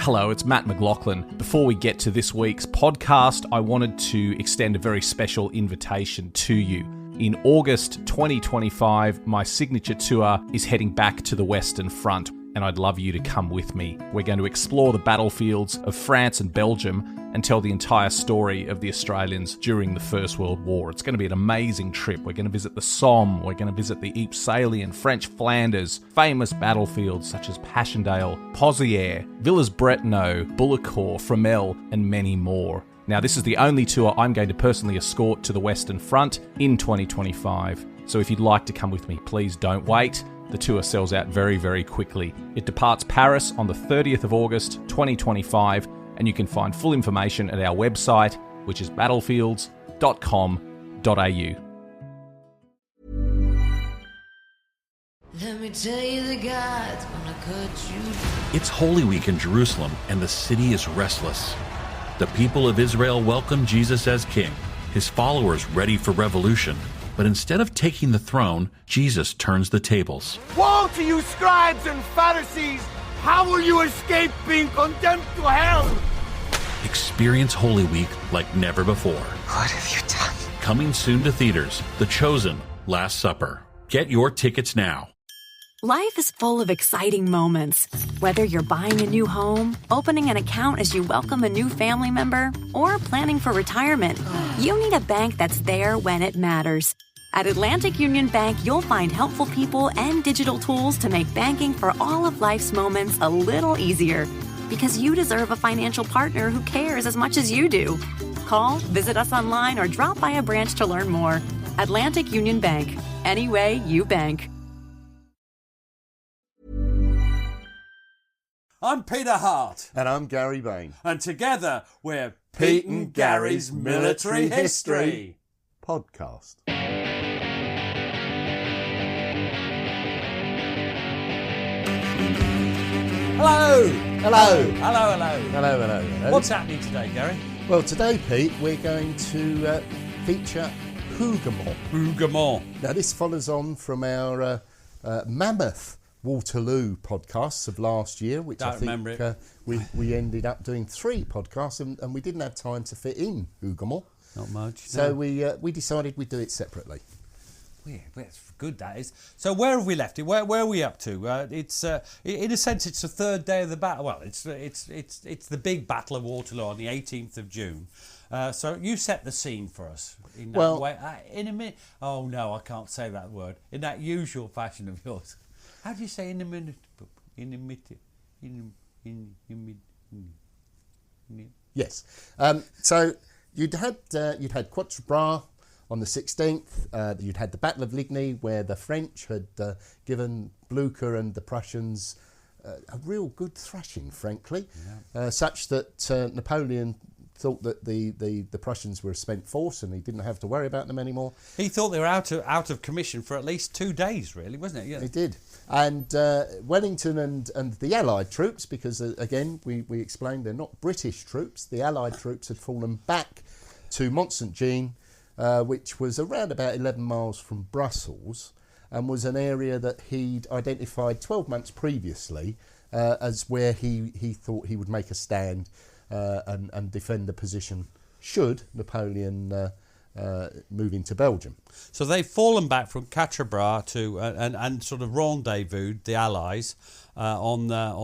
Hello, it's Matt McLachlan. Before we get to this week's podcast, I wanted to extend a very special invitation to you. In August 2025, my signature tour is heading back to the Western Front, and I'd love you to come with me. We're going to explore the battlefields of France and Belgium and tell the entire story of the Australians during the First World War. It's going to be an amazing trip. We're going to visit the Somme, we're going to visit the Ypres Salient, French Flanders, famous battlefields such as Passchendaele, Pozières, Villers-Bretonneux, Bullecourt, Fromelles, and many more. Now, this is the only tour I'm going to personally escort to the Western Front in 2025. So if you'd like to come with me, please don't wait. The tour sells out very, very quickly. It departs Paris on the 30th of August, 2025, and you can find full information at our website, which is battlefields.com.au. Let me tell you, the God's gonna cut you. It's Holy Week in Jerusalem, and the city is restless. The people of Israel welcome Jesus as king, his followers ready for revolution. But instead of taking the throne, Jesus turns the tables. Woe to you, scribes and Pharisees! How will you escape being condemned to hell? Experience Holy Week like never before. What have you done? Coming soon to theaters, The Chosen, Last Supper. Get your tickets now. Life is full of exciting moments. Whether you're buying a new home, opening an account as you welcome a new family member, or planning for retirement, you need a bank that's there when it matters. At Atlantic Union Bank, you'll find helpful people and digital tools to make banking for all of life's moments a little easier. Because you deserve a financial partner who cares as much as you do. Call, visit us online, or drop by a branch to learn more. Atlantic Union Bank. Any way you bank. I'm Peter Hart. And I'm Gary Bain. And together we're Pete and Gary's Military History Podcast. Hello! Hello! Hello, hello. Hello, hello, hello. What's happening today, Gary? Well, today, Pete, we're going to feature Hougoumont. Hougoumont. Now, this follows on from our mammoth Waterloo podcasts of last year, which Don't I think remember it. we ended up doing 3 podcasts, and we didn't have time to fit in Hougoumont. Not much. So no. we decided we'd do it separately. Yeah, that's good, that is. So where have we left it? Where are we up to? It's in a sense, it's the third day of the battle. Well, it's the big battle of Waterloo on the 18th of June. So you set the scene for us in that way. In a minute. Oh no, I can't say that word. In that usual fashion of yours. How do you say in a minute? Yes. So you'd had Quatre Bras on the 16th. You'd had the Battle of Ligny, where the French had given Blucher and the Prussians a real good thrashing, frankly, such that Napoleon thought that the Prussians were a spent force and he didn't have to worry about them anymore. He thought they were out of commission for at least 2 days, really, wasn't it? Yeah. He did. And Wellington and the Allied troops, because again, we explained they're not British troops, the Allied troops had fallen back to Mont Saint-Jean, which was around about 11 miles from Brussels, and was an area that he'd identified 12 months previously as where he thought he would make a stand and defend the position should Napoleon move into Belgium. So they've fallen back from Quatre Bras to and sort of rendezvoused the Allies on that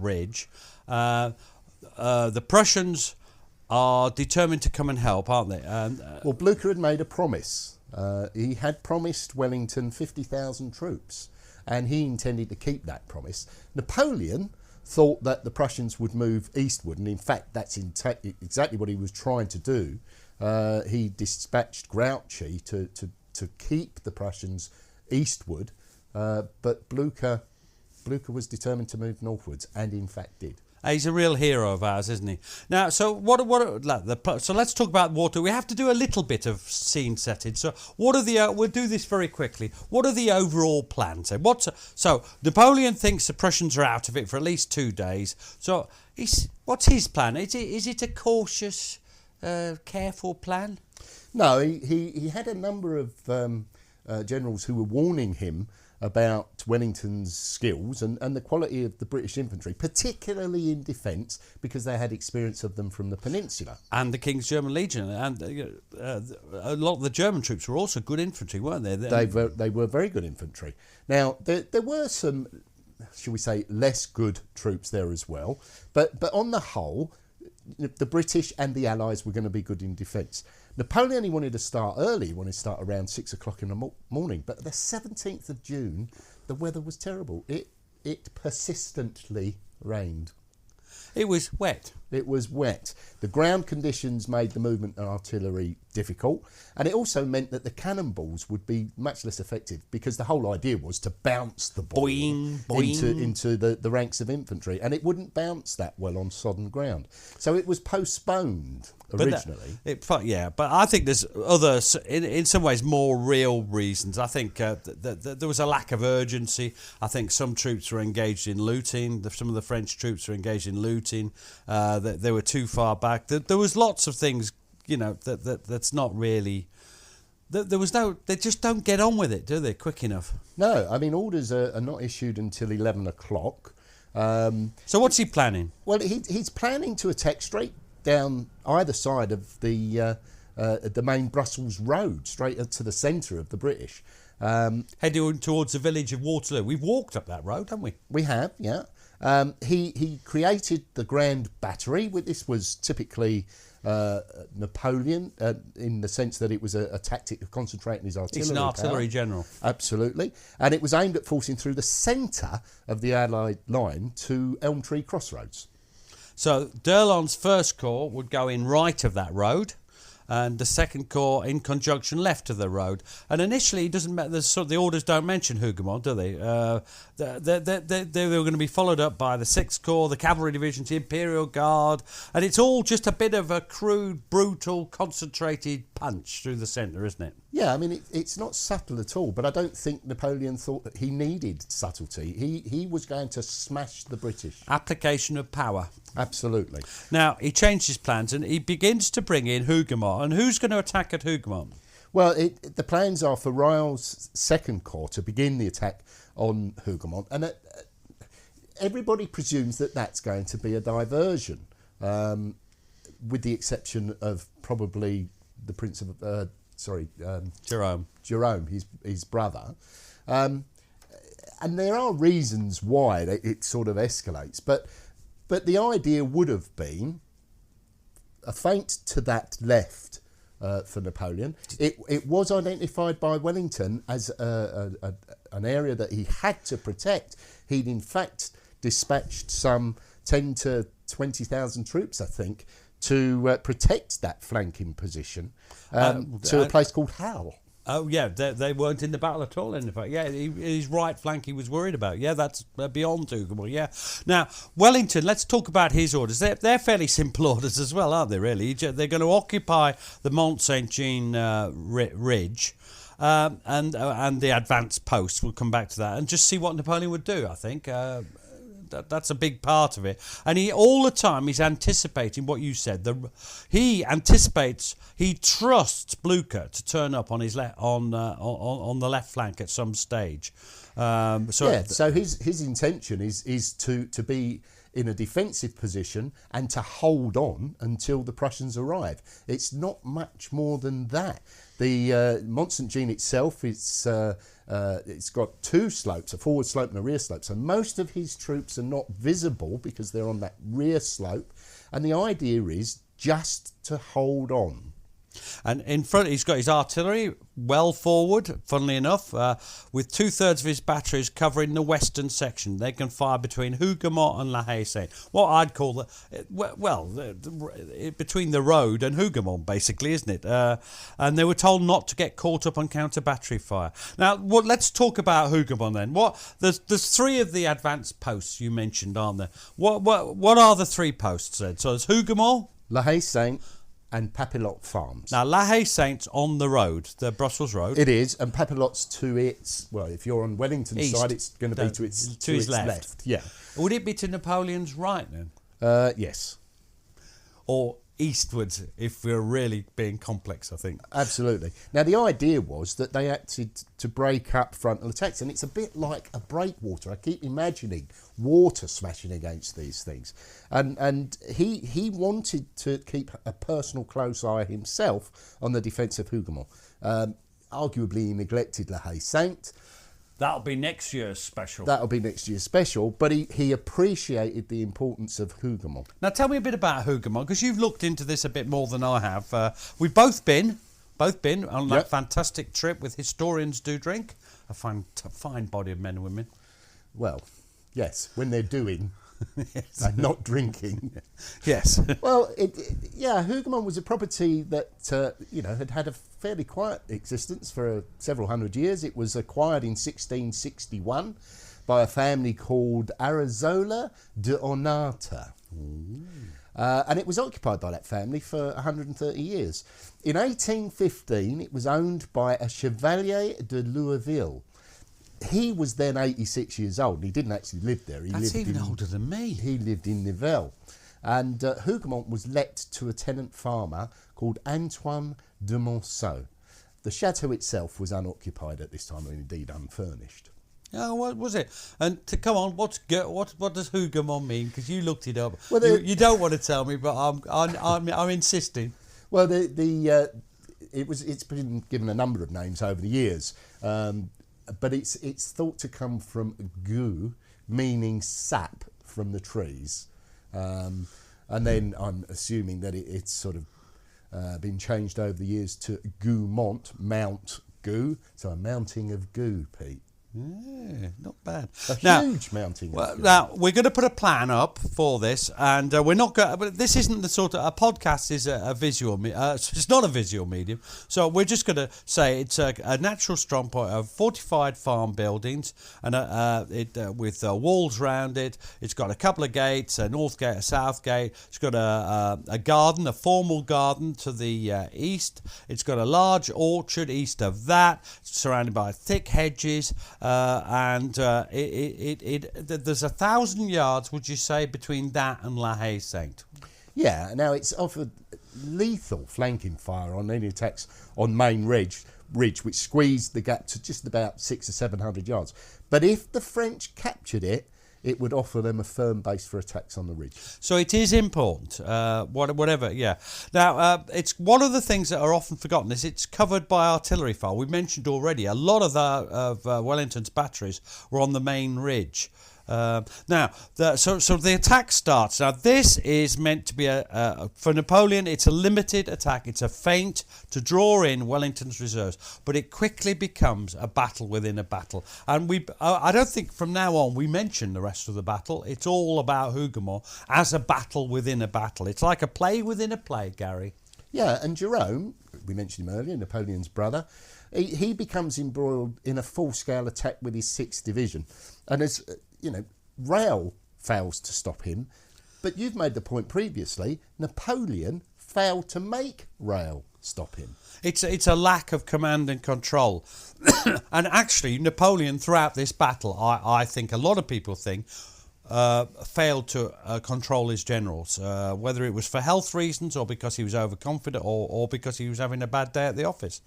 ridge. The Prussians are determined to come and help, aren't they? Well, Blucher had made a promise. He had promised Wellington 50,000 troops, and he intended to keep that promise. Napoleon thought that the Prussians would move eastward, and in fact that's exactly what he was trying to do. He dispatched Grouchy to keep the Prussians eastward, but Blucher was determined to move northwards, and in fact did. He's a real hero of ours, isn't he? Now, so so let's talk about Waterloo. We have to do a little bit of scene setting. So what are the? We'll do this very quickly. What are the overall plans? So Napoleon thinks the Prussians are out of it for at least 2 days. So what's his plan? Is it a cautious, careful plan? No, he had a number of generals who were warning him about Wellington's skills and the quality of the British infantry, particularly in defence, because they had experience of them from the peninsula. And the King's German Legion. And a lot of the German troops were also good infantry, weren't they? They were very good infantry. Now, there were some, shall we say, less good troops there as well. But on the whole, the British and the Allies were going to be good in defence. Napoleon, he wanted to start early, he wanted to start around 6 o'clock in the morning. But the 17th of June, the weather was terrible. It persistently rained. It was wet. It was wet. The ground conditions made the movement of artillery difficult, and it also meant that the cannonballs would be much less effective, because the whole idea was to bounce the ball into the ranks of infantry, and it wouldn't bounce that well on sodden ground. So it was postponed originally. But I think there's other, in some ways, more real reasons. I think there was a lack of urgency. I think some troops were engaged in looting. Some of the French troops were engaged in looting. They were too far back. There was lots of things, that's not really. They just don't get on with it, do they? Quick enough. No, I mean, orders are not issued until 11 o'clock. So what's he planning? Well, he's planning to attack straight down either side of the main Brussels road, straight to the centre of the British. Heading towards the village of Waterloo. We've walked up that road, haven't we? We have, yeah. He created the Grand Battery. This was typically Napoleon, in the sense that it was a tactic of concentrating his artillery. He's an artillery power. General. Absolutely. And it was aimed at forcing through the centre of the Allied line to Elm Tree Crossroads. So D'Erlon's first corps would go in right of that road, and the second corps in conjunction left of the road. And initially, it doesn't matter. The orders don't mention Hougoumont, do they? They were going to be followed up by the 6th Corps, the Cavalry Divisions, the Imperial Guard, and it's all just a bit of a crude, brutal, concentrated punch through the centre, isn't it? Yeah, I mean, it's not subtle at all, but I don't think Napoleon thought that he needed subtlety. He was going to smash the British. Application of power. Absolutely. Now, he changed his plans and he begins to bring in Hougoumont. And who's going to attack at Hougoumont? Well, the plans are for Ryle's 2nd Corps to begin the attack on Hougoumont. And everybody presumes that that's going to be a diversion, with the exception of probably the Prince of... Jerome, his brother. And there are reasons why it sort of escalates. But the idea would have been a feint to that left for Napoleon. It was identified by Wellington as an area that he had to protect. He'd in fact dispatched some 10 to 20,000 troops, I think, to protect that flanking position to a place called Hull. Oh, yeah, they weren't in the battle at all, in fact. Yeah, his right flank he was worried about. Yeah, that's beyond Hougoumont, yeah. Now, Wellington, let's talk about his orders. They're fairly simple orders as well, aren't they, really? They're going to occupy the Mont Saint-Jean ridge, and the advanced posts. We'll come back to that, and just see what Napoleon would do, I think. That's a big part of it, and all the time he's anticipating what you said. He trusts Blucher to turn up on his on the left flank at some stage. So his intention is to be in a defensive position and to hold on until the Prussians arrive. It's not much more than that. The Mont Saint-Jean itself, it's got 2 slopes, a forward slope and a rear slope. So most of his troops are not visible because they're on that rear slope. And the idea is just to hold on. And in front, he's got his artillery well forward, funnily enough, with 2/3 of his batteries covering the western section. They can fire between Hougoumont and La Haye-Saint. What I'd call between the road and Hougoumont, basically, isn't it? And they were told not to get caught up on counter-battery fire. Now, let's talk about Hougoumont then. There's 3 of the advanced posts you mentioned, aren't there? What are the 3 posts then? So there's Hougoumont, La Haye-Saint, and Papelotte Farms. Now, La Haye-Saint's on the road, the Brussels road. It is, and Papelotte's to its... Well, if you're on Wellington's side, it's going to be to its left. Yeah. Would it be to Napoleon's right then? Yes. Or eastwards if we're really being complex, I think. Absolutely. Now, the idea was that they acted to break up frontal attacks, and it's a bit like a breakwater. I keep imagining water smashing against these things. And he wanted to keep a personal close eye himself on the defence of Hougoumont. Arguably, he neglected La Haye Sainte. That'll be next year's special. But he appreciated the importance of Hougoumont. Now, tell me a bit about Hougoumont, because you've looked into this a bit more than I have. We've both been on that fantastic trip with Historians Do Drink, a fine body of men and women. Well, yes, when they're doing Yes. and not drinking. Yes. Well, Hougoumont was a property that had a fairly quiet existence for several hundred years. It was acquired in 1661 by a family called Arazola de Onata. And it was occupied by that family for 130 years. In 1815, it was owned by a Chevalier de Louisville. He was then 86 years old, and he didn't actually live there. That's even older than me. He lived in Nivelles. And Hougoumont was let to a tenant farmer called Antoine de Monceau. The chateau itself was unoccupied at this time, and indeed unfurnished. Oh, what was it? And come on, what does Hougoumont mean? Because you looked it up. Well, you don't want to tell me, but I'm insisting. Well, it's been given a number of names over the years. But it's thought to come from gou, meaning sap from the trees, and then I'm assuming that it's sort of been changed over the years to Hougoumont, Mount Gou, so a mounting of goo, Pete. Yeah, not bad. Huge mounting. Now we're going to put a plan up for this, and we're not going. But this isn't the sort of a podcast is a visual. It's not a visual medium, so we're just going to say it's a natural strong point of fortified farm buildings, and with walls round it. It's got a couple of gates, a north gate, a south gate. It's got a garden, a formal garden to the east. It's got a large orchard east of that, surrounded by thick hedges. And there's 1,000 yards, would you say, between that and La Haye Sainte? Yeah, now it's offered lethal flanking fire on any attacks on Main Ridge, which squeezed the gap to just about 600 or 700 yards. But if the French captured it, it would offer them a firm base for attacks on the ridge. So it is important, whatever, yeah. Now, it's one of the things that are often forgotten is it's covered by artillery fire. We mentioned already a lot of Wellington's batteries were on the main ridge. So the attack starts. Now, this is meant to be for Napoleon. It's a limited attack. It's a feint to draw in Wellington's reserves, but it quickly becomes a battle within a battle. And I don't think from now on we mention the rest of the battle. It's all about Hougoumont as a battle within a battle. It's like a play within a play, Gary. Yeah, and Jerome, we mentioned him earlier, Napoleon's brother. He becomes embroiled in a full-scale attack with his 6th Division, and as Rail fails to stop him, but you've made the point previously, Napoleon failed to make Rail stop him. It's a lack of command and control. And actually, Napoleon, throughout this battle, I think a lot of people think, failed to control his generals, whether it was for health reasons or because he was overconfident or because he was having a bad day at the office.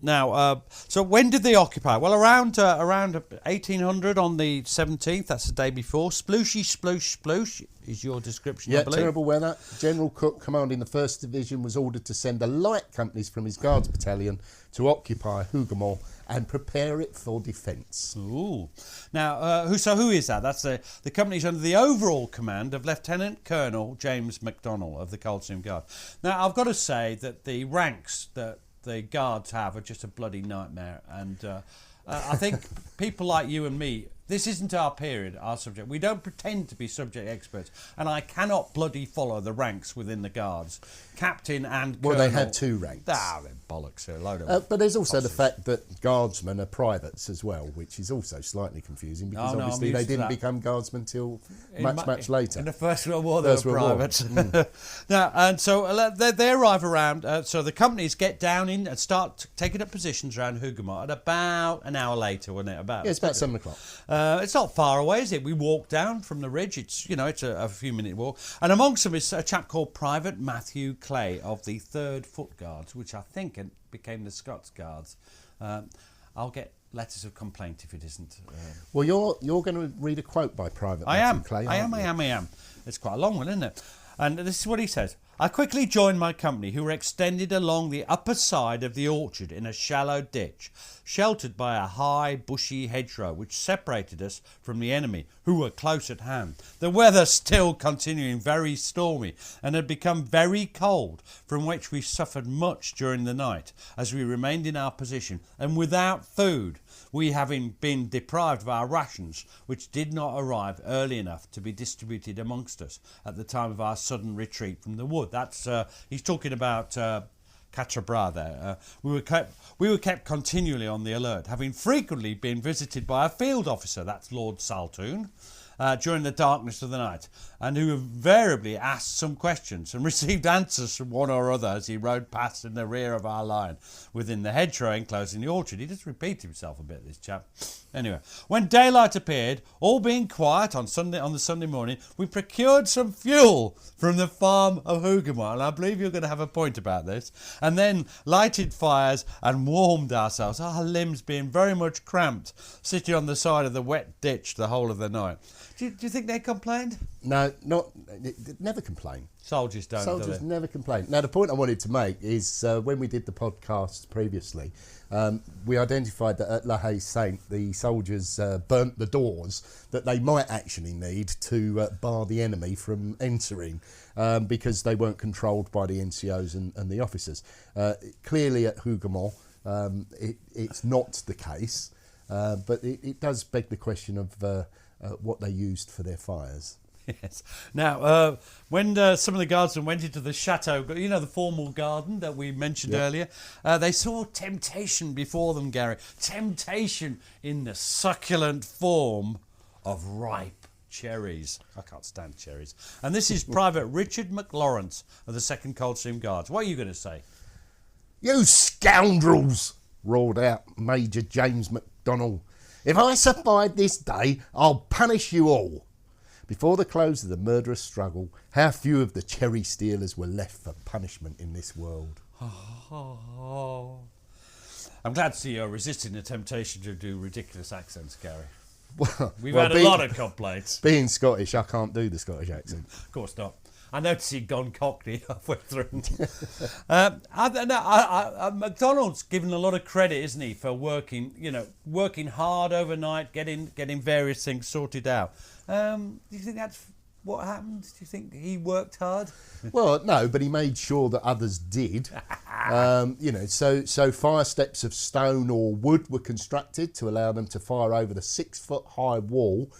Now, so when did they occupy? Well, around 1800 on the 17th. That's the day before. Splooshy, sploosh, sploosh is your description, I believe. Terrible weather. General Cook, commanding the 1st Division, was ordered to send the light companies from his Guards battalion to occupy Hougoumont and prepare it for defence. Ooh. Now, who is that? That's the company's under the overall command of Lieutenant Colonel James MacDonald of the Coldstream Guard. Now, I've got to say that the ranks that the guards have are just a bloody nightmare, and I think people like you and me, this isn't our period, our subject. We don't pretend to be subject experts, and I cannot bloody follow the ranks within the guards, captain and colonel. Well, they had 2 ranks. Ah, they're bollocks. They're a load of but there's also the fact that guardsmen are privates as well, which is also slightly confusing because obviously they didn't become guardsmen till much later. In the First World War, they were privates. Now, and so they arrive around. So the companies get down in and start taking up positions around Hougoumont at about an hour later, wasn't it? It's about 7 o'clock. It's not far away, is it? We walk down from the ridge. It's a few minute walk. And amongst them is a chap called Private Matthew Clay of the 3rd Foot Guards, which I think became the Scots Guards. I'll get letters of complaint if it isn't. Well, you're going to read a quote by Private Matthew Clay. I am. It's quite a long one, isn't it? And this is what he says. I quickly joined my company, who were extended along the upper side of the orchard in a shallow ditch, sheltered by a high, bushy hedgerow, which separated us from the enemy, who were close at hand. The weather still continuing very stormy, and had become very cold, from which we suffered much during the night, as we remained in our position, and without food, we having been deprived of our rations, which did not arrive early enough to be distributed amongst us at the time of our sudden retreat from the wood. That's he's talking about Cachabra there. We were kept continually on the alert, having frequently been visited by a field officer, that's Lord Saltoun, during the darkness of the night, and who invariably asked some questions and received answers from one or other as he rode past in the rear of our line within the hedgerow enclosing the orchard. He just repeated himself a bit, this chap. Anyway, when daylight appeared, all being quiet on the Sunday morning, we procured some fuel from the farm of Hougoumont, and I believe you're going to have a point about this, and then lighted fires and warmed ourselves, our limbs being very much cramped, sitting on the side of the wet ditch the whole of the night. Do you think they complained? No, never complain. Soldiers don't. Soldiers never complain. Now, the point I wanted to make is when we did the podcast previously, we identified that at La Haye Sainte, the soldiers burnt the doors that they might actually need to bar the enemy from entering because they weren't controlled by the NCOs and the officers. Clearly at Hougoumont, it's not the case, but it does beg the question of what they used for their fires. Yes. Now, when some of the guardsmen went into the chateau, the formal garden that we mentioned earlier, they saw temptation before them, Gary. Temptation in the succulent form of ripe cherries. I can't stand cherries. And this is Private Richard McLachlan of the 2nd Coldstream Guards. What are you going to say? You scoundrels, roared out Major James MacDonald. If I survive this day, I'll punish you all. Before the close of the murderous struggle, how few of the cherry stealers were left for punishment in this world. I'm glad to see you're resisting the temptation to do ridiculous accents, Gary. We've Well, had a lot of complaints. Being Scottish, I can't do the Scottish accent. Of course not. I noticed he'd gone Cockney halfway through. McDonald's given a lot of credit, isn't he, for working hard overnight, getting various things sorted out. Do you think that's what happened? Do you think he worked hard? Well, no, but he made sure that others did. So fire steps of stone or wood were constructed to allow them to fire over the 6-foot-high wall.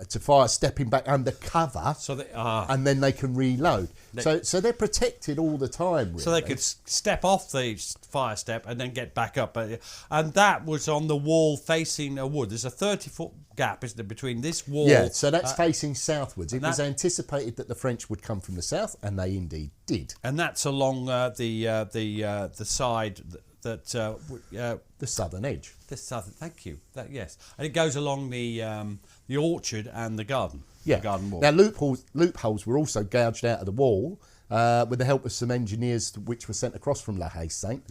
To fire stepping back under cover, and then they can reload. So they're protected all the time, really. So they could step off the fire step and then get back up. And that was on the wall facing a wood. There's a 30-foot gap, isn't there, between this wall... Yeah, so that's facing southwards. It was anticipated that the French would come from the south, and they indeed did. And that's along the side... the southern edge. The southern, thank you. Yes, and it goes along the orchard and the garden. Yeah. The garden wall. Now loopholes were also gouged out of the wall with the help of some engineers, which were sent across from La Haye Sainte.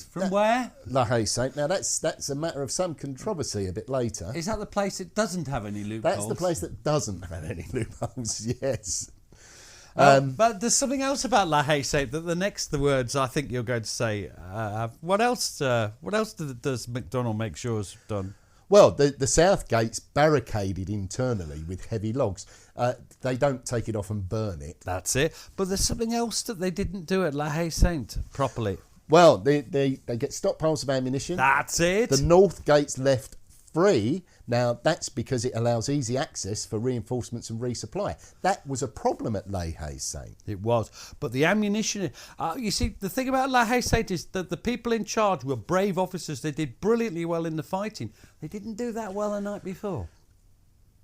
From where? La Haye Sainte. Now that's a matter of some controversy a bit later. Is that the place that doesn't have any loopholes? That's the place that doesn't have any loopholes. Yes. But there's something else about La Haye Sainte that the words I think you're going to say. What else does McDonald make sure is done? Well, the south gate's barricaded internally with heavy logs. They don't take it off and burn it. That's it. But there's something else that they didn't do at La Haye Sainte properly. Well, they get stockpiles of ammunition. That's it. The north gate's left free. Now, that's because it allows easy access for reinforcements and resupply. That was a problem at La Haye Sainte. It was. But the ammunition... you see, the thing about La Haye Sainte is that the people in charge were brave officers. They did brilliantly well in the fighting. They didn't do that well the night before.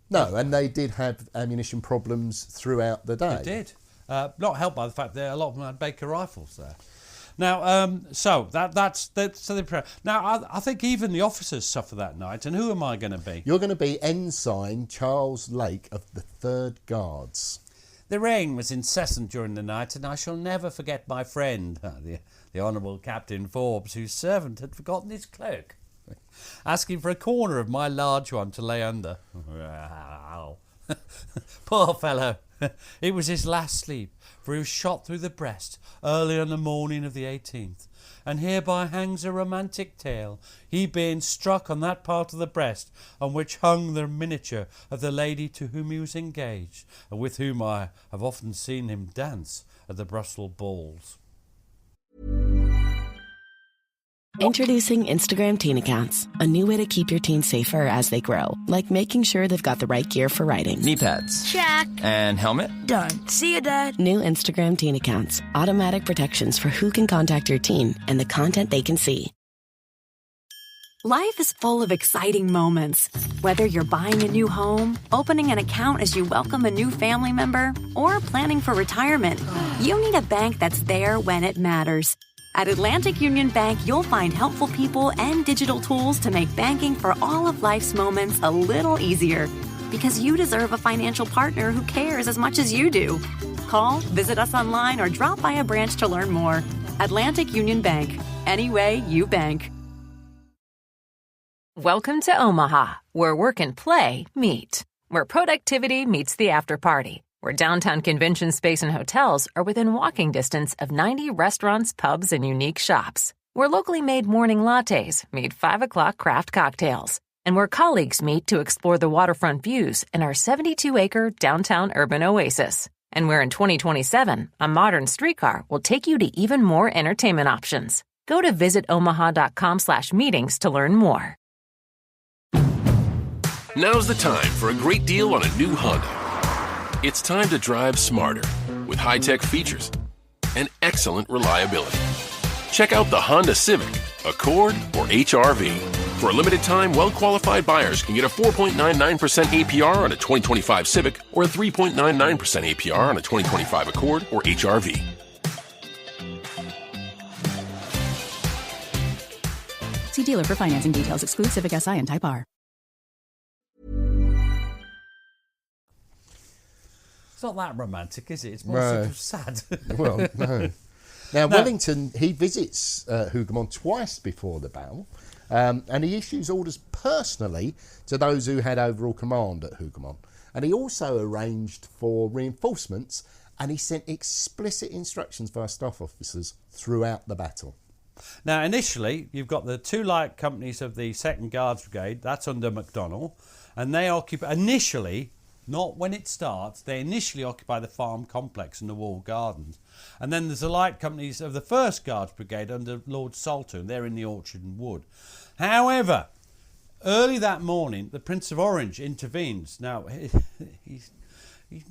No, and they did have ammunition problems throughout the day. They did. Not helped by the fact that a lot of them had Baker rifles there. Now, so that's the prayer. Now, I think even the officers suffer that night. And who am I going to be? You're going to be Ensign Charles Lake of the 3rd Guards. The rain was incessant during the night, and I shall never forget my friend, the Honourable Captain Forbes, whose servant had forgotten his cloak, asking for a corner of my large one to lay under. Poor fellow! It was his last sleep, for he was shot through the breast early on the morning of the 18th. And hereby hangs a romantic tale, he being struck on that part of the breast on which hung the miniature of the lady to whom he was engaged, and with whom I have often seen him dance at the Brussels balls. Introducing Instagram teen accounts, a new way to keep your teens safer as they grow, like making sure they've got the right gear for riding. Knee pads. Check. And helmet? Done. See you, Dad. New Instagram teen accounts, automatic protections for who can contact your teen and the content they can see. Life is full of exciting moments. Whether you're buying a new home, opening an account as you welcome a new family member, or planning for retirement, you need a bank that's there when it matters. At Atlantic Union Bank, you'll find helpful people and digital tools to make banking for all of life's moments a little easier. Because you deserve a financial partner who cares as much as you do. Call, visit us online, or drop by a branch to learn more. Atlantic Union Bank. Any way you bank. Welcome to Omaha, where work and play meet. Where productivity meets the after party. Where downtown convention space and hotels are within walking distance of 90 restaurants, pubs, and unique shops. Where locally made morning lattes meet 5 o'clock craft cocktails. And where colleagues meet to explore the waterfront views in our 72-acre downtown urban oasis. And where in 2027, a modern streetcar will take you to even more entertainment options. Go to visitomaha.com/meetings to learn more. Now's the time for a great deal on a new Honda. It's time to drive smarter with high-tech features and excellent reliability. Check out the Honda Civic, Accord, or HR-V. For a limited time, well-qualified buyers can get a 4.99% APR on a 2025 Civic or a 3.99% APR on a 2025 Accord or HR-V. See dealer for financing details. Exclude Civic Si and Type R. It's not that romantic, is it? It's more sort of sad. Well, no. Now, Wellington, he visits Hougoumont twice before the battle, and he issues orders personally to those who had overall command at Hougoumont. And he also arranged for reinforcements, and he sent explicit instructions for our staff officers throughout the battle. Now, initially, you've got the 2 light companies of the 2nd Guards Brigade, that's under McDonnell, and they occupy, initially, not when it starts, they initially occupy the farm complex and the walled gardens. And then there's the light companies of the 1st Guards Brigade under Lord Saltoun, they're in the orchard and wood. However, early that morning, the Prince of Orange intervenes. Now, he's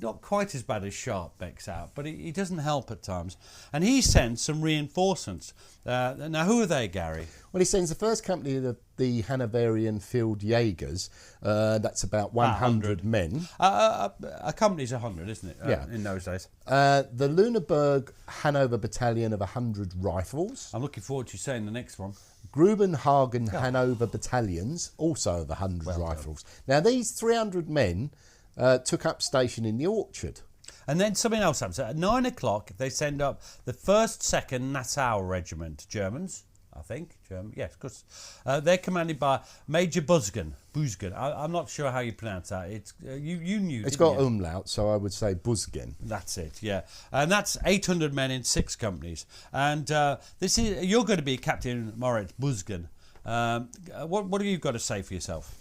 not quite as bad as Sharpbeck's out, but he doesn't help at times. And he sends some reinforcements. Now, who are they, Gary? Well, he sends the 1st company of the Hanoverian Field Jaegers. That's about 100 men. A company's 100, isn't it? Yeah. In those days. The Lüneburg Hanover Battalion of 100 rifles. I'm looking forward to you saying the next one. Grubenhagen Hanover Battalions, also of 100 rifles. Now, these 300 men took up station in the orchard. And then something else happens. At 9 o'clock, they send up the 1st, 2nd Nassau Regiment, Germans, I think. Yes, because they're commanded by Major Buzgen. I'm not sure how you pronounce that. It's you knew. It's got umlaut, so I would say Buzgen. That's it, yeah. And that's 800 men in 6 companies. And you're going to be Captain Moritz Buzgen. What have you got to say for yourself?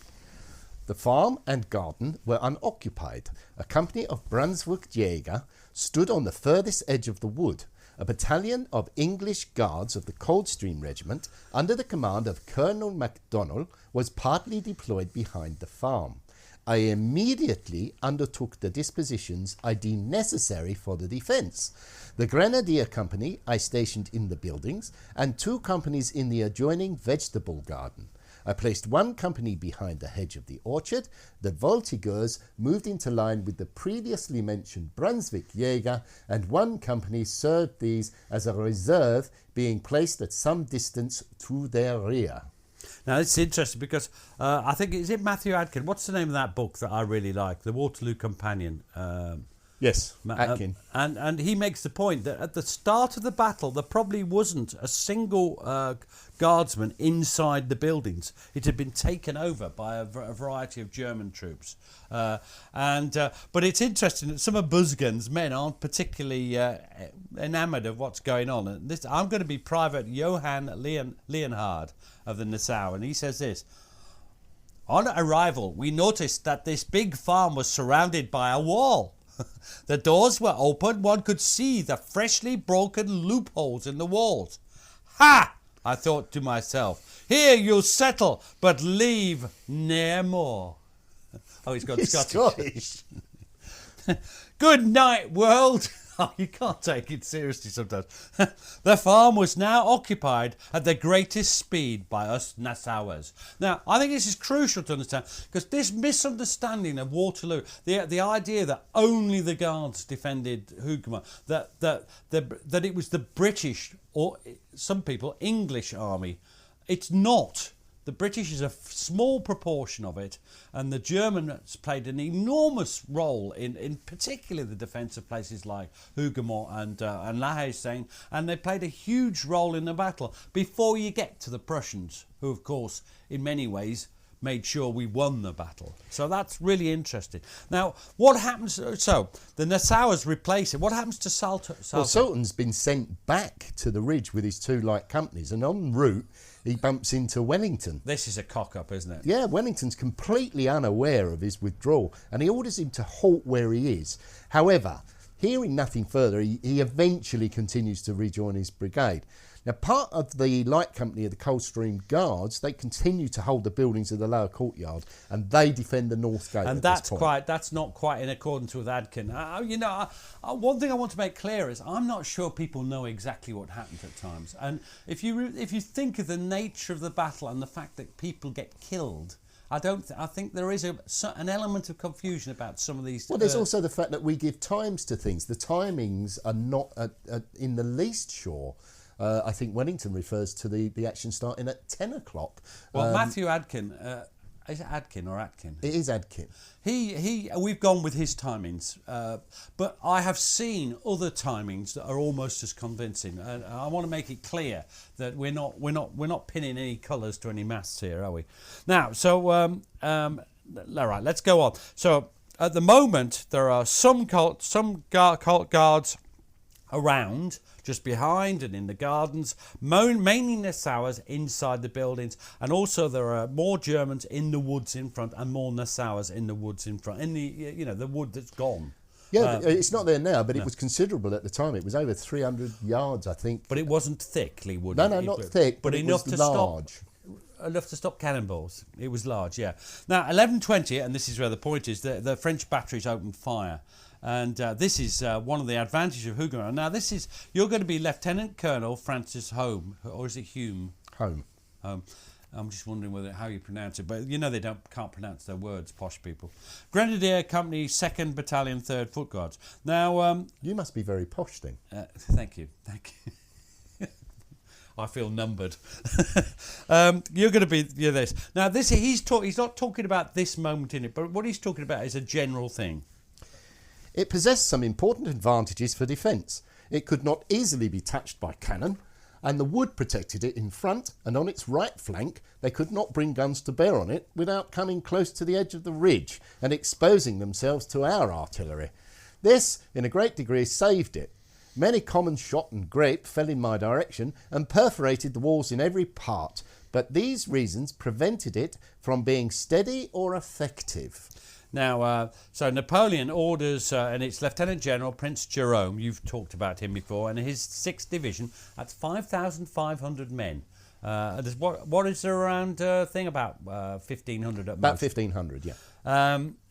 The farm and garden were unoccupied. A company of Brunswick Jäger stood on the furthest edge of the wood. A battalion of English Guards of the Coldstream Regiment, under the command of Colonel MacDonald, was partly deployed behind the farm. I immediately undertook the dispositions I deemed necessary for the defence. The Grenadier Company I stationed in the buildings, and 2 companies in the adjoining vegetable garden. I placed one company behind the hedge of the orchard. The Voltigeurs moved into line with the previously mentioned Brunswick Jäger, and one company served these as a reserve, being placed at some distance to their rear. Now, it's interesting because I think, is it Matthew Adkin? What's the name of that book that I really like? The Waterloo Companion. Yes, Atkin. And he makes the point that at the start of the battle, there probably wasn't a single guardsman inside the buildings. It had been taken over by a variety of German troops. But it's interesting that some of Busgen's men aren't particularly enamoured of what's going on. And I'm going to be Private Johann Leonhard of the Nassau, and he says this: on arrival, we noticed that this big farm was surrounded by a wall. The doors were open. One could see the freshly broken loopholes in the walls. Ha! I thought to myself, here you'll settle, but leave ne'er more. Oh, he's got Scottish. Good night, world. Oh, you can't take it seriously sometimes. The farm was now occupied at the greatest speed by us Nassauers. Now, I think this is crucial to understand, because this misunderstanding of Waterloo, the idea that only the Guards defended Hougoumont, that it was the British, or some people, English army. It's not. The British is a small proportion of it, and the Germans played an enormous role in particularly the defence of places like Hougoumont and La Haye-Sainte, and they played a huge role in the battle before you get to the Prussians, who, of course, in many ways made sure we won the battle. So that's really interesting. Now, what happens... So, the Nassauers replace it. What happens to Sultan? Well, Sultan's been sent back to the ridge with his two light companies, and en route he bumps into Wellington. This is a cock-up, isn't it? Yeah, Wellington's completely unaware of his withdrawal, and he orders him to halt where he is. However, hearing nothing further, he eventually continues to rejoin his brigade. Now, part of the light company of the Coldstream Guards, they continue to hold the buildings of the lower courtyard, and they defend the north gate. And that's not quite in accordance with Adkin. One thing I want to make clear is I'm not sure people know exactly what happened at times. And if you think of the nature of the battle and the fact that people get killed, I think there is an element of confusion about some of these. Well, there's also the fact that we give times to things. The timings are not in the least sure. I think Wellington refers to the action starting at 10 o'clock. Well, Matthew Adkin, is it Adkin or Atkin? It is Adkin. We've gone with his timings, but I have seen other timings that are almost as convincing. And I want to make it clear that we're not pinning any colours to any masts here, are we? Now, so all right, let's go on. So at the moment, there are some guards around, just behind and in the gardens, mainly Nassauers inside the buildings, and also there are more Germans in the woods in front and more Nassauers in the woods in front, in the wood that's gone. Yeah, it's not there now, but it was considerable at the time. It was over 300 yards, I think. But it wasn't thickly wood. No, not thick, but enough to large. Enough to stop cannonballs. It was large, yeah. Now, 11:20, and this is where the point is, the French batteries opened fire. And this is one of the advantages of Hougoumont. Now, you're going to be Lieutenant Colonel Francis Home, or is it Hume? Home. I'm just wondering how you pronounce it, but they can't pronounce their words, posh people. Grenadier Company, 2nd Battalion, 3rd Foot Guards. Now, you must be very posh then. Thank you. I feel numbered. You're going to be this. Now, he's not talking about this moment in it, but what he's talking about is a general thing. It possessed some important advantages for defence. It could not easily be touched by cannon, and the wood protected it in front, and on its right flank they could not bring guns to bear on it without coming close to the edge of the ridge and exposing themselves to our artillery. This, in a great degree, saved it. Many common shot and grape fell in my direction and perforated the walls in every part, but these reasons prevented it from being steady or effective. Now, so Napoleon orders, and it's Lieutenant General Prince Jerome, you've talked about him before, and his 6th Division, that's 5,500 men. What is there around thing about 1,500 at About most? 1,500, yeah.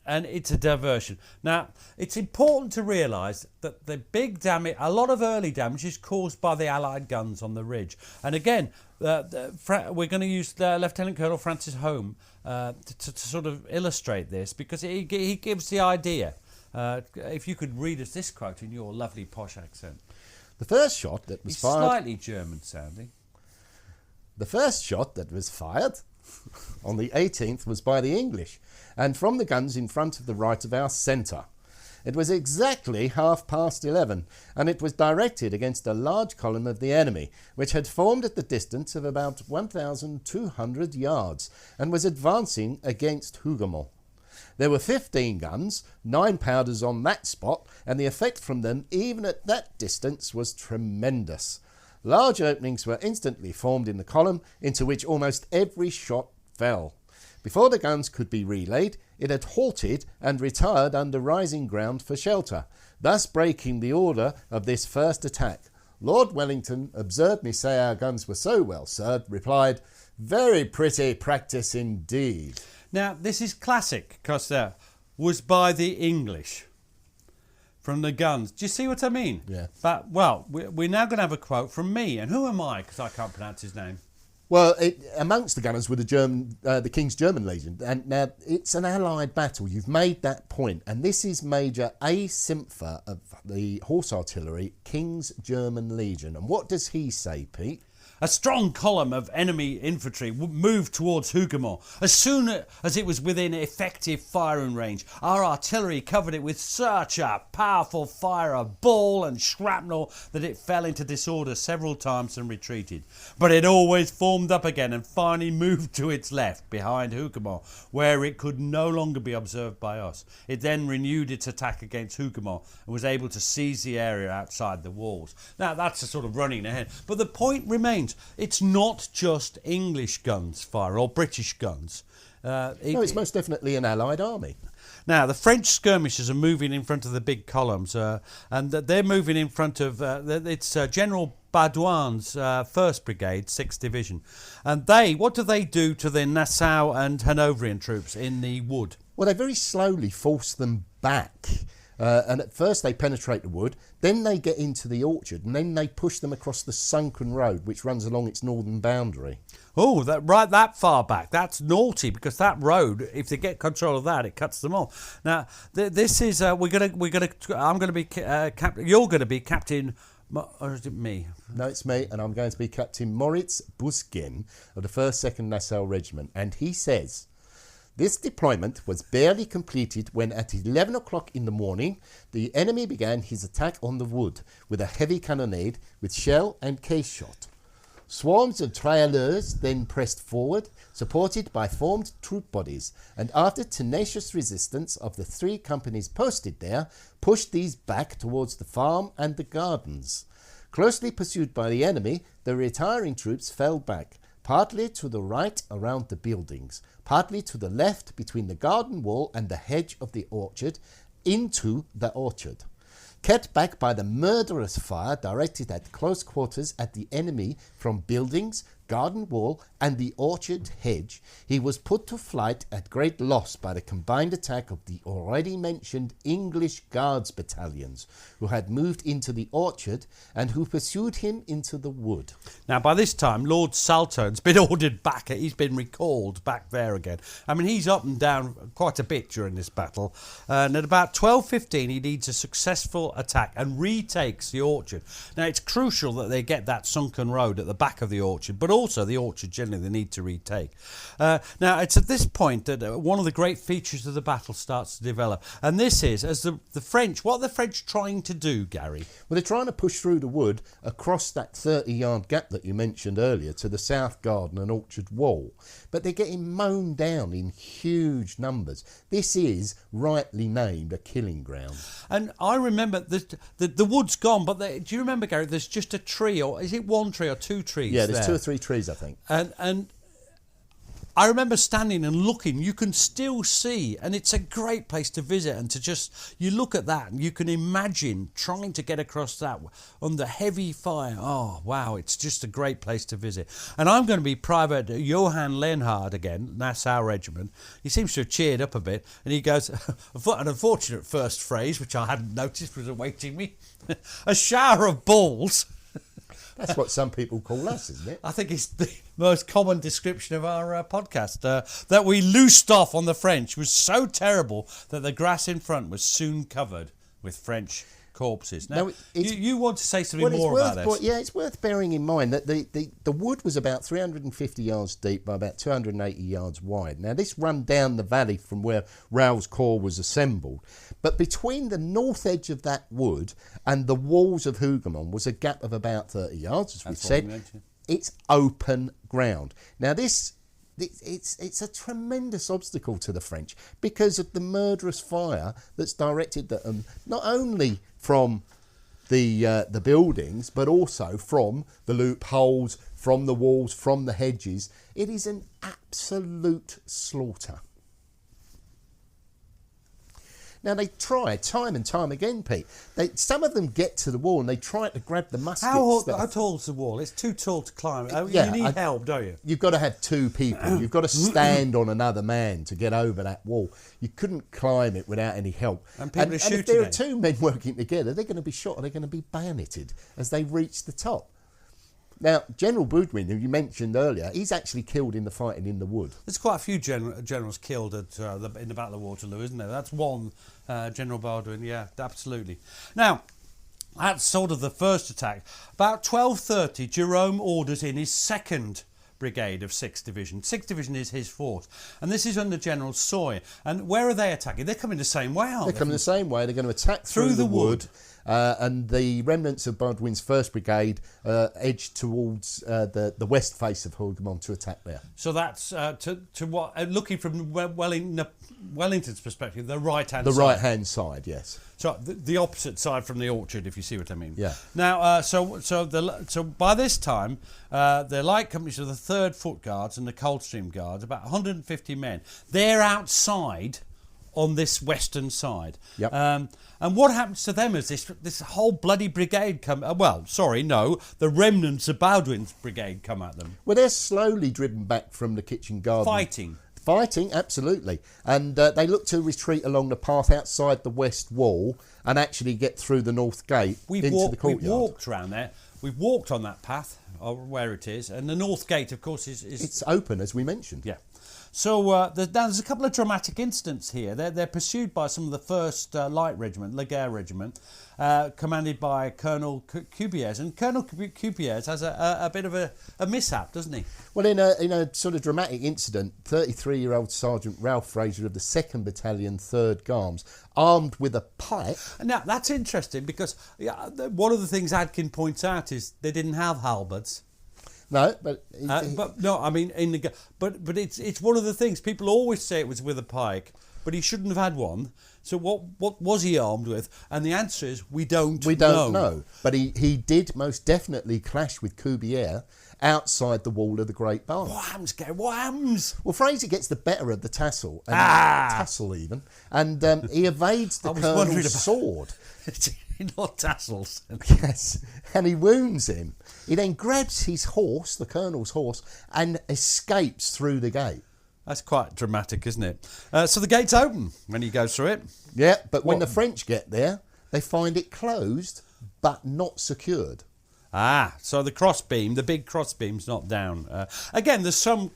And it's a diversion. Now, it's important to realise that the big damage, a lot of early damage is caused by the Allied guns on the ridge. And again, we're going to use Lieutenant Colonel Francis Home to sort of illustrate this, because he gives the idea. If you could read us this quote in your lovely posh accent. The first shot that was fired... slightly German sounding. The first shot that was fired on the 18th was by the English, and from the guns in front of the right of our centre. It was exactly 11:30, and it was directed against a large column of the enemy, which had formed at the distance of about 1,200 yards, and was advancing against Hougoumont. There were 15 guns, 9 powders on that spot, and the effect from them, even at that distance, was tremendous. Large openings were instantly formed in the column, into which almost every shot fell. Before the guns could be relayed, it had halted and retired under rising ground for shelter, thus breaking the order of this first attack. Lord Wellington, observed me say our guns were so well served, replied, "Very pretty practice indeed." Now, this is classic, because was by the English from the guns. Do you see what I mean? Yeah. But, well, we're now going to have a quote from me. And who am I? Because I can't pronounce his name. Well, amongst the gunners were the King's German Legion, and now it's an Allied battle. You've made that point, and this is Major A. Simpfer of the Horse Artillery, King's German Legion. And what does he say, Pete? A strong column of enemy infantry moved towards Hougoumont. As soon as it was within effective firing range, our artillery covered it with such a powerful fire of ball and shrapnel that it fell into disorder several times and retreated. But it always formed up again and finally moved to its left behind Hougoumont, where it could no longer be observed by us. It then renewed its attack against Hougoumont and was able to seize the area outside the walls. Now, that's a sort of running ahead. But the point remains, it's not just English guns fire or British guns. No, it's most definitely an Allied army. Now, the French skirmishers are moving in front of the big columns, and they're moving in front of, it's General Baudouin's 1st Brigade, 6th Division. And what do they do to the Nassau and Hanoverian troops in the wood? Well, they very slowly force them back. And at first they penetrate the wood, then they get into the orchard, and then they push them across the sunken road which runs along its northern boundary. Oh, that far back. That's naughty, because that road, if they get control of that, it cuts them off. Now, this is I'm going to be you're going to be Captain, or is it me? No, it's me, and I'm going to be Captain Moritz Busgen of the 1st 2nd Nassau Regiment, and he says, "This deployment was barely completed when at 11 o'clock in the morning the enemy began his attack on the wood with a heavy cannonade with shell and case shot. Swarms of tirailleurs then pressed forward, supported by formed troop bodies, and after tenacious resistance of the 3 companies posted there, pushed these back towards the farm and the gardens. Closely pursued by the enemy, the retiring troops fell back, partly to the right around the buildings, partly to the left between the garden wall and the hedge of the orchard, into the orchard. Kept back by the murderous fire directed at close quarters at the enemy from buildings, garden wall and the orchard hedge, he was put to flight at great loss by the combined attack of the already mentioned English Guards battalions, who had moved into the orchard and who pursued him into the wood." Now, by this time, Lord Saltone's been ordered back. He's been recalled back there again. I mean, he's up and down quite a bit during this battle. And at about 12:15, he leads a successful attack and retakes the orchard. Now, it's crucial that they get that sunken road at the back of the orchard, but also the orchard generally they need to retake. Now, it's at this point that one of the great features of the battle starts to develop. And this is, as the French, what are the French trying to do, Gary? Well, they're trying to push through the wood across that 30-yard gap that you mentioned earlier to the south garden and orchard wall. But they're getting mown down in huge numbers. This is rightly named a killing ground. And I remember the wood's gone, but do you remember, Gary, there's just a tree, or is it one tree or 2 trees? Yeah, there's there? 2 or 3 trees, I think. And I remember standing and looking. You can still see, and it's a great place to visit. And to just, you look at that and you can imagine trying to get across that under heavy fire. Oh, wow, it's just a great place to visit. And I'm going to be Private Johann Leonhard again, Nassau Regiment. He seems to have cheered up a bit, and he goes, an unfortunate first phrase, which I hadn't noticed was awaiting me, a shower of balls. That's what some people call us, isn't it? I think it's the most common description of our podcast. That we loosed off on the French was so terrible that the grass in front was soon covered with French corpses. Now, you want to say something more about this? Yeah, it's worth bearing in mind that the wood was about 350 yards deep by about 280 yards wide. Now, this run down the valley from where Raoul's corps was assembled. But between the north edge of that wood and the walls of Hougoumont was a gap of about 30 yards, as we said. It's open ground. Now, it's a tremendous obstacle to the French because of the murderous fire that's directed at them, not only from the buildings, but also from the loopholes, from the walls, from the hedges. It is an absolute slaughter. Now, they try time and time again, Pete. Some of them get to the wall and they try to grab the muskets. How tall is the wall? It's too tall to climb. You need help, don't you? You've got to have two people. You've got to stand on another man to get over that wall. You couldn't climb it without any help. And people are shooting. If there are two men working together, they're going to be shot or they're going to be bayoneted as they reach the top. Now, General Baudouin, who you mentioned earlier, he's actually killed in the fighting in the wood. There's quite a few generals killed in the Battle of Waterloo, isn't there? That's one, General Baudouin, yeah, absolutely. Now, that's sort of the first attack. About 12:30, Jerome orders in his 2nd Brigade of 6th Division. 6th Division is his force. And this is under General Soy. And where are they attacking? They're coming the same way, aren't they? They're coming the same way. They're going to attack through the wood. And the remnants of Baudouin's 1st Brigade edge towards the west face of Hougoumont to attack there. So that's to what? Looking from Wellington's perspective, the right-hand side. The right-hand side, yes. So the opposite side from the orchard, if you see what I mean. Yeah. Now, so by this time, the light companies of the 3rd Foot Guards and the Coldstream Guards, about 150 men, they're outside on this western side. Yep. And what happens to them as this whole bloody brigade come... the remnants of Baudouin's brigade come at them. Well, they're slowly driven back from the kitchen garden. Fighting, absolutely. And they look to retreat along the path outside the west wall and actually get through the north gate into the courtyard. We've walked around there. We've walked on that path, where it is. And the north gate, of course, is... It's open, as we mentioned. Yeah. So there's a couple of dramatic incidents here. They're pursued by some of the 1st Light Regiment, Laguerre Regiment, commanded by Colonel Cubiers. And Colonel Cubiers has a bit of a mishap, doesn't he? Well, in a sort of dramatic incident, 33-year-old Sergeant Ralph Fraser of the 2nd Battalion, 3rd Garms, armed with a pike. Now, that's interesting because one of the things Adkin points out is they didn't have halberds. No, but I mean, but it's one of the things people always say it was with a pike, but he shouldn't have had one. So what was he armed with? And the answer is we don't know. But he did most definitely clash with Cubier outside the wall of the Great Barn. What happens, Gary? What happens? Well, Fraser gets the better of the tassel, and he evades the colonel's sword. Not tassels. Yes, and he wounds him. He then grabs his horse, the colonel's horse, and escapes through the gate. That's quite dramatic, isn't it? So the gate's open when he goes through it. Yeah, but when the French get there, they find it closed, but not secured. So the big crossbeam's not down. Again, there's some...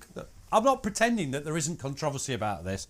I'm not pretending that there isn't controversy about this.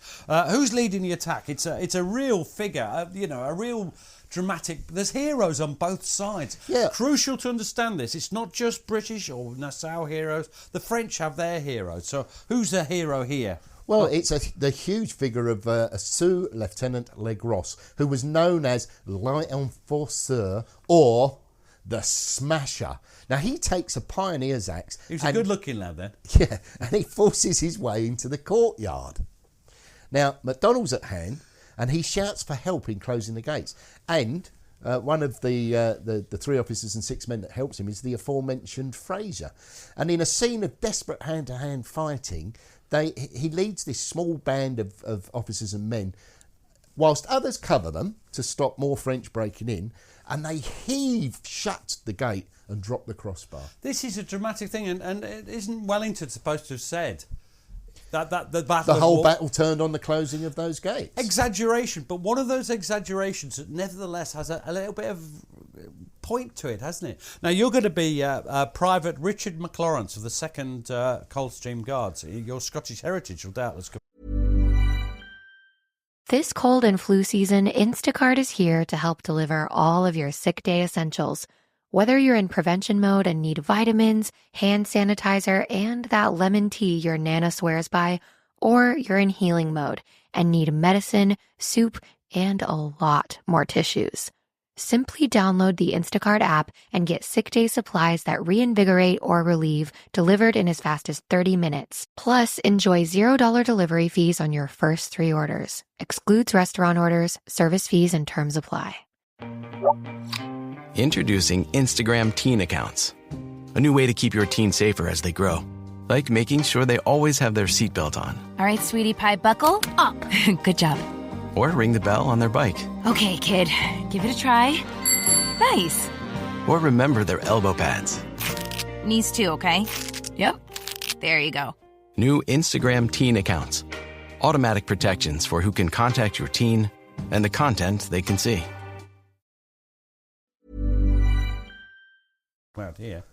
Who's leading the attack? It's a real figure, a real... dramatic. There's heroes on both sides. Yeah. Crucial to understand this. It's not just British or Nassau heroes. The French have their heroes. So who's the hero here? Well, it's the huge figure of a Sous-Lieutenant Legros, who was known as l'Enforceur or the Smasher. Now, he takes a pioneer's axe. He was a good-looking lad then. Yeah, and he forces his way into the courtyard. Now, MacDonald's at hand, and he shouts for help in closing the gates. And one of the 3 officers and 6 men that helps him is the aforementioned Fraser. And in a scene of desperate hand-to-hand fighting, he leads this small band of officers and men, whilst others cover them to stop more French breaking in, and they heave shut the gate and drop the crossbar. This is a dramatic thing, and isn't Wellington supposed to have said that the battle? The whole battle turned on the closing of those gates. Exaggeration, but one of those exaggerations that nevertheless has a little bit of point to it, hasn't it? Now, you're going to be Private Richard McLachlan of the 2nd Coldstream Guards. Your Scottish heritage will doubtless come. This cold and flu season, Instacart is here to help deliver all of your sick day essentials. Whether you're in prevention mode and need vitamins, hand sanitizer, and that lemon tea your Nana swears by, or you're in healing mode and need medicine, soup, and a lot more tissues. Simply download the Instacart app and get sick day supplies that reinvigorate or relieve, delivered in as fast as 30 minutes. Plus, enjoy $0 delivery fees on your first 3 orders. Excludes restaurant orders, service fees, and terms apply. Introducing Instagram teen accounts. A new way to keep your teen safer as they grow. Like making sure they always have their seatbelt on. All right, sweetie pie, buckle up. Good job. Or ring the bell on their bike. Okay, kid, give it a try. Nice. Or remember their elbow pads. Knees too, okay? Yep. There you go. New Instagram teen accounts. Automatic protections for who can contact your teen and the content they can see. Out here.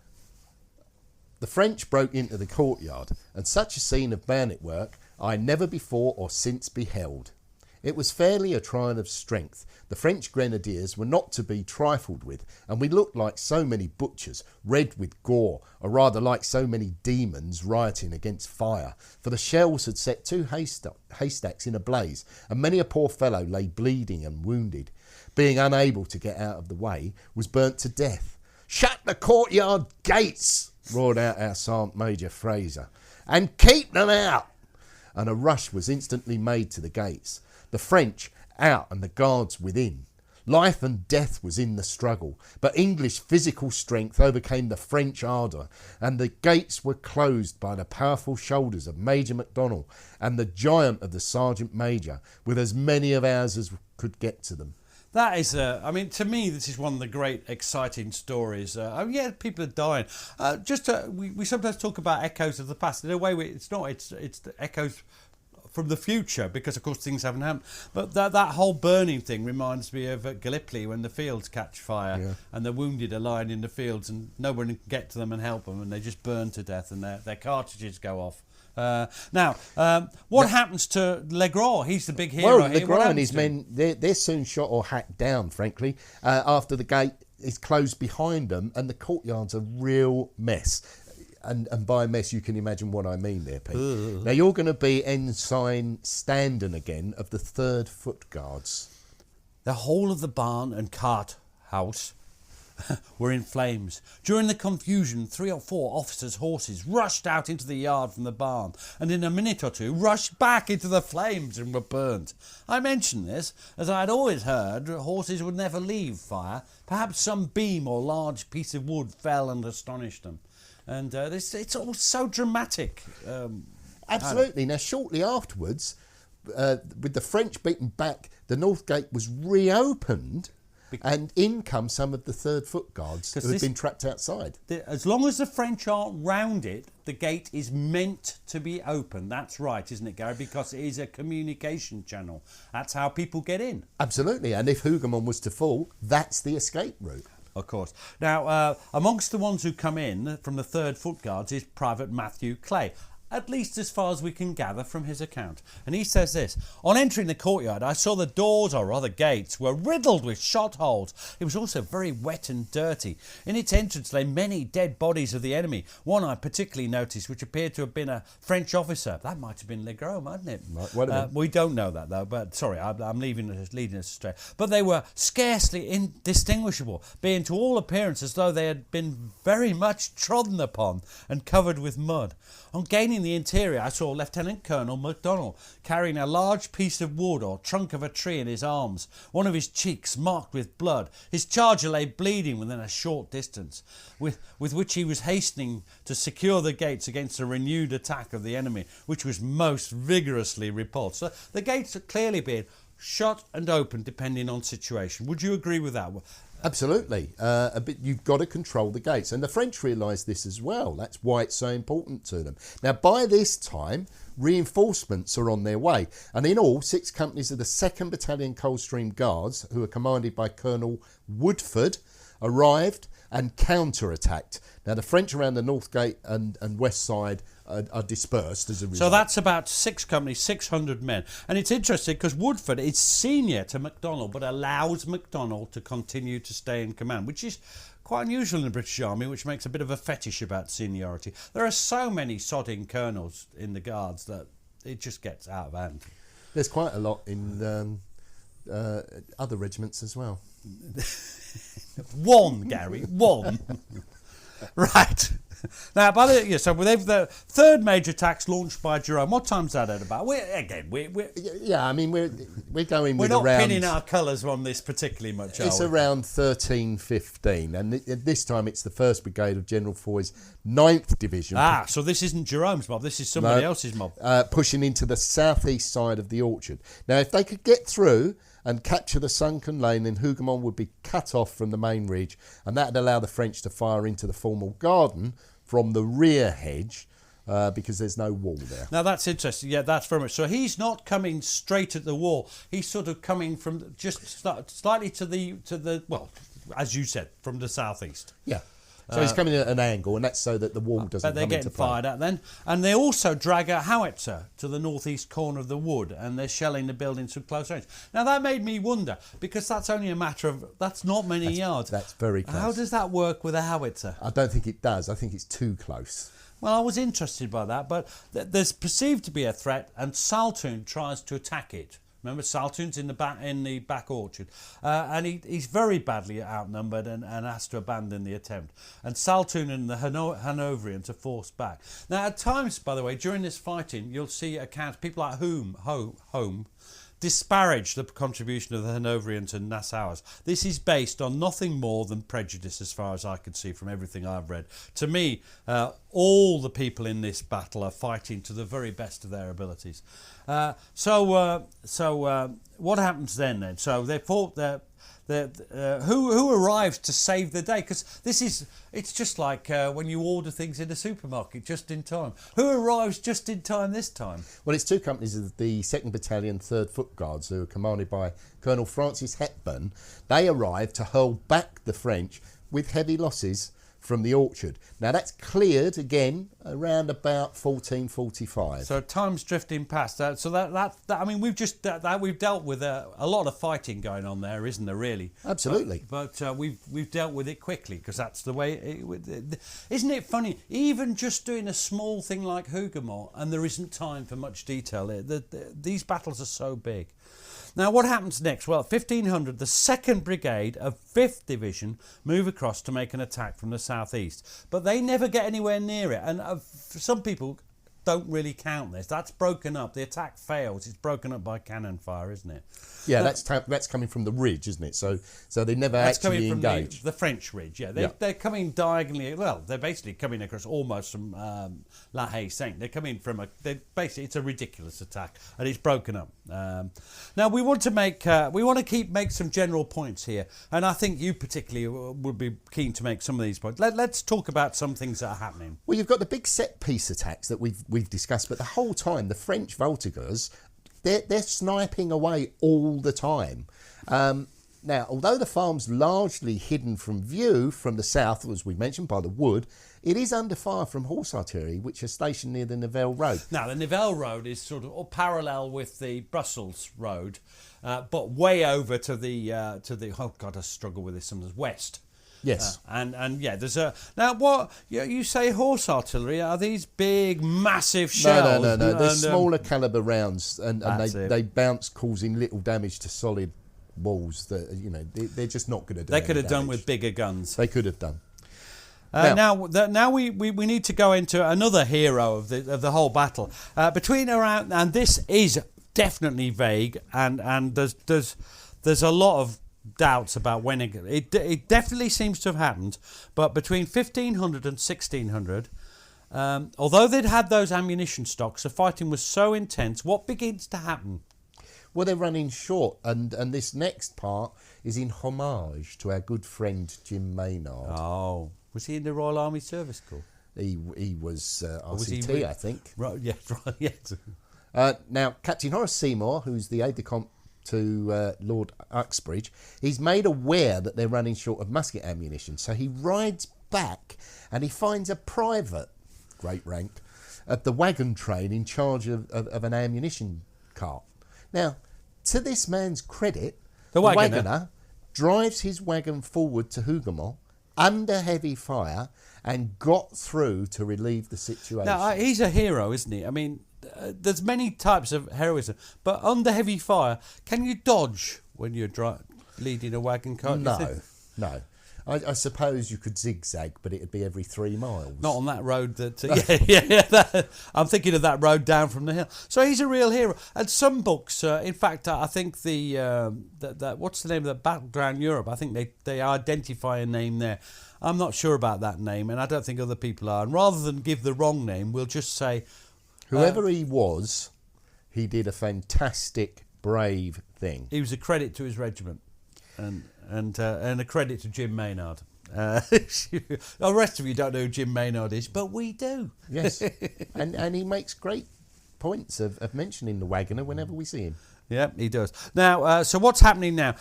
The French broke into the courtyard, and such a scene of bayonet work I never before or since beheld. It was fairly a trial of strength. The French grenadiers were not to be trifled with, and we looked like so many butchers, red with gore, or rather like so many demons rioting against fire, for the shells had set 2 haystacks in a blaze, and many a poor fellow lay bleeding and wounded. Being unable to get out of the way, was burnt to death. "Shut the courtyard gates," roared out our Sergeant Major Fraser, "and keep them out." And a rush was instantly made to the gates. The French out and the guards within. Life and death was in the struggle, but English physical strength overcame the French ardour, and the gates were closed by the powerful shoulders of Major MacDonnell and the giant of the Sergeant Major, with as many of ours as could get to them. That is, I mean, to me, this is one of the great, exciting stories. Yeah, people are dying. We sometimes talk about echoes of the past. In a way, it's not. It's the echoes from the future, because, of course, things haven't happened. But that whole burning thing reminds me of Gallipoli, when the fields catch fire and the wounded are lying in the fields and no one can get to them and help them, and they just burn to death and their cartridges go off. What happens to Legrand? He's the big hero. Well, Legrand and his men, they're soon shot or hacked down, frankly, after the gate is closed behind them, and the courtyard's a real mess. And by mess, you can imagine what I mean there, Pete. Now, you're going to be Ensign Standen again of the 3rd Foot Guards. The whole of the barn and cart house were in flames. During the confusion, 3 or 4 officers' horses rushed out into the yard from the barn, and in a minute or 2 rushed back into the flames and were burnt. I mention this as I had always heard horses would never leave fire. Perhaps some beam or large piece of wood fell and astonished them. And it's all so dramatic. Absolutely. Now, shortly afterwards, with the French beaten back, the North Gate was reopened, and in come some of the 3rd Foot Guards who had been trapped outside. As long as the French aren't round it, the gate is meant to be open. That's right, isn't it, Gary? Because it is a communication channel. That's how people get in. Absolutely. And if Hougoumont was to fall, that's the escape route. Of course. Now, amongst the ones who come in from the 3rd Foot Guards is Private Matthew Clay, at least as far as we can gather from his account. And he says this: "On entering the courtyard, I saw the doors, or rather gates, were riddled with shot holes. It was also very wet and dirty. In its entrance lay many dead bodies of the enemy. One I particularly noticed, which appeared to have been a French officer." That might have been Legrand, mightn't it? We don't know that, though, but sorry, I'm leading us astray. But they were scarcely indistinguishable, being to all appearance as though they had been very much trodden upon and covered with mud. On gaining the interior, I saw Lieutenant Colonel MacDonald carrying a large piece of wood or trunk of a tree in his arms, one of his cheeks marked with blood. His charger lay bleeding within a short distance, with which he was hastening to secure the gates against a renewed attack of the enemy, which was most vigorously repulsed. So the gates are clearly being shut and open depending on situation. Would you agree with that? Absolutely. You've got to control the gates. And the French realised this as well. That's why it's so important to them. Now, by this time, reinforcements are on their way. And in all, 6 companies of the 2nd Battalion Coldstream Guards, who are commanded by Colonel Woodford, arrived and counter-attacked. Now, the French around the North Gate and west side are dispersed as a result. So that's about 6 companies, 600 men. And it's interesting because Woodford is senior to MacDonald, but allows MacDonald to continue to stay in command, which is quite unusual in the British Army, which makes a bit of a fetish about seniority. There are so many sodding colonels in the Guards that it just gets out of hand. There's quite a lot in other regiments as well. One, Gary, one. Right. Now, so they've the 3rd major attack's launched by Jerome. What time's that at about? We're going. We're not pinning our colours on this particularly much. It's around 13:15, and this time it's the 1st Brigade of General Foy's 9th Division. So this isn't Jerome's mob. This is somebody else's mob. Pushing into the southeast side of the orchard. Now, if they could get through and capture the sunken lane, then Hougoumont would be cut off from the main ridge, and that would allow the French to fire into the formal garden from the rear hedge, because there's no wall there. Now that's interesting. Yeah, that's very much. So he's not coming straight at the wall. He's sort of coming from just slightly to the well, as you said, from the southeast. Yeah. So he's coming at an angle, and that's so that the wall doesn't come into play. But they're getting fired at then. And they also drag a howitzer to the northeast corner of the wood, and they're shelling the buildings from close range. Now, that made me wonder, because that's only a matter of... That's not many yards. That's very close. How does that work with a howitzer? I don't think it does. I think it's too close. Well, I was interested by that, but there's perceived to be a threat, and Saltoun tries to attack it. Remember, Saltoun's in the back orchard, and he's very badly outnumbered and has to abandon the attempt. And Saltoun and the Hanoverians are forced back. Now, at times, by the way, during this fighting, you'll see accounts, people like Home disparage the contribution of the Hanoverians and Nassauers. This is based on nothing more than prejudice, as far as I can see from everything I've read. To me, all the people in this battle are fighting to the very best of their abilities. So what happens then? So they fought who arrives to save the day? Because it's just like when you order things in a supermarket just in time. Who arrives just in time this time? Well, it's 2 companies of the 2nd Battalion 3rd Foot Guards, who are commanded by Colonel Francis Hepburn. They arrive to hurl back the French with heavy losses from the orchard. Now that's cleared again around about 14:45. So time's drifting past that. So that I mean, we've dealt with a lot of fighting going on there, isn't there? Really, absolutely. But we've dealt with it quickly, because that's the way. Isn't it funny? Even just doing a small thing like Hougoumont, and there isn't time for much detail. These battles are so big. Now, what happens next? Well, at 1500, the 2nd Brigade of 5th Division move across to make an attack from the southeast. But they never get anywhere near it. And some people don't really count this. That's broken up. The attack fails. It's broken up by cannon fire, isn't it? Yeah, that's coming from the ridge, isn't it? So they never actually engage. Coming from the French ridge, yeah. They're coming diagonally. Well, they're basically coming across almost from La Haye-Saint. They're coming from it's a ridiculous attack, and it's broken up. Now we want to make some general points here, and I think you particularly would be keen to make some of these points. Let's talk about some things that are happening. Well, you've got the big set piece attacks that we've discussed, but the whole time the French Voltigeurs, they're sniping away all the time. Now, although the farm's largely hidden from view from the south, as we mentioned, by the wood, it is under fire from horse artillery, which are stationed near the Nivelle Road. Now, the Nivelle Road is sort of parallel with the Brussels Road, but way over to the oh God, I struggle with this sometimes, west. Yes. And yeah, there's now what you say horse artillery, are these big massive shells? No. They're smaller caliber rounds, and they bounce, causing little damage to solid walls. That they're just not going to do. They could have done with bigger guns. They could have done. Now we need to go into another hero of the whole battle. And this is definitely vague, and there's a lot of doubts about when it definitely seems to have happened, but between 1500 and 1600. Although they'd had those ammunition stocks, the fighting was so intense. What begins to happen? Well, they're running short, and this next part is in homage to our good friend Jim Maynard. Oh, was he in the Royal Army Service Corps? He was RCT, I think. Right, yeah, right, yes. Now, Captain Horace Seymour, who's the aide-de-camp to Lord Uxbridge, he's made aware that they're running short of musket ammunition, so he rides back and he finds a private, great rank, at the wagon train in charge of an ammunition cart. Now, to this man's credit, the wagoner drives his wagon forward to Hougoumont under heavy fire and got through to relieve the situation. Now, he's a hero, isn't he? I mean, there's many types of heroism, but under heavy fire, can you dodge when you're leading a wagon cart? No. I suppose you could zigzag, but it'd be every 3 miles. Not on that road that... I'm thinking of that road down from the hill. So he's a real hero. And some books, in fact, I think what's the name of the Battleground Europe? I think they identify a name there. I'm not sure about that name, and I don't think other people are. And rather than give the wrong name, we'll just say... Whoever he was, he did a fantastic, brave thing. He was a credit to his regiment. And a credit to Jim Maynard. The rest of you don't know who Jim Maynard is, but we do. Yes, and he makes great points of mentioning the wagoner whenever we see him. Yeah, he does. Now, so what's happening now?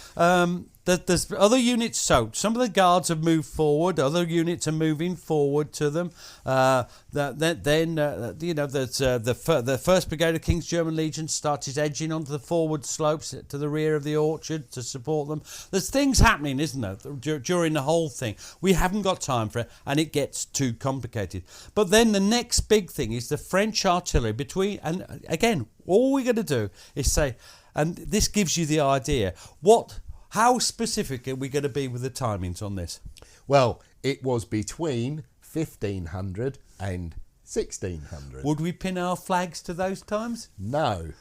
There's other units soaked. Some of the guards have moved forward. Other units are moving forward to them. There's the First Brigade of King's German Legion started edging onto the forward slopes to the rear of the orchard to support them. There's things happening, isn't there, during the whole thing. We haven't got time for it, and it gets too complicated. But then the next big thing is the French artillery and again, all we're going to do is say, and this gives you the idea, how specific are we going to be with the timings on this? Well, it was between 1500 and 1600. Would we pin our flags to those times? No.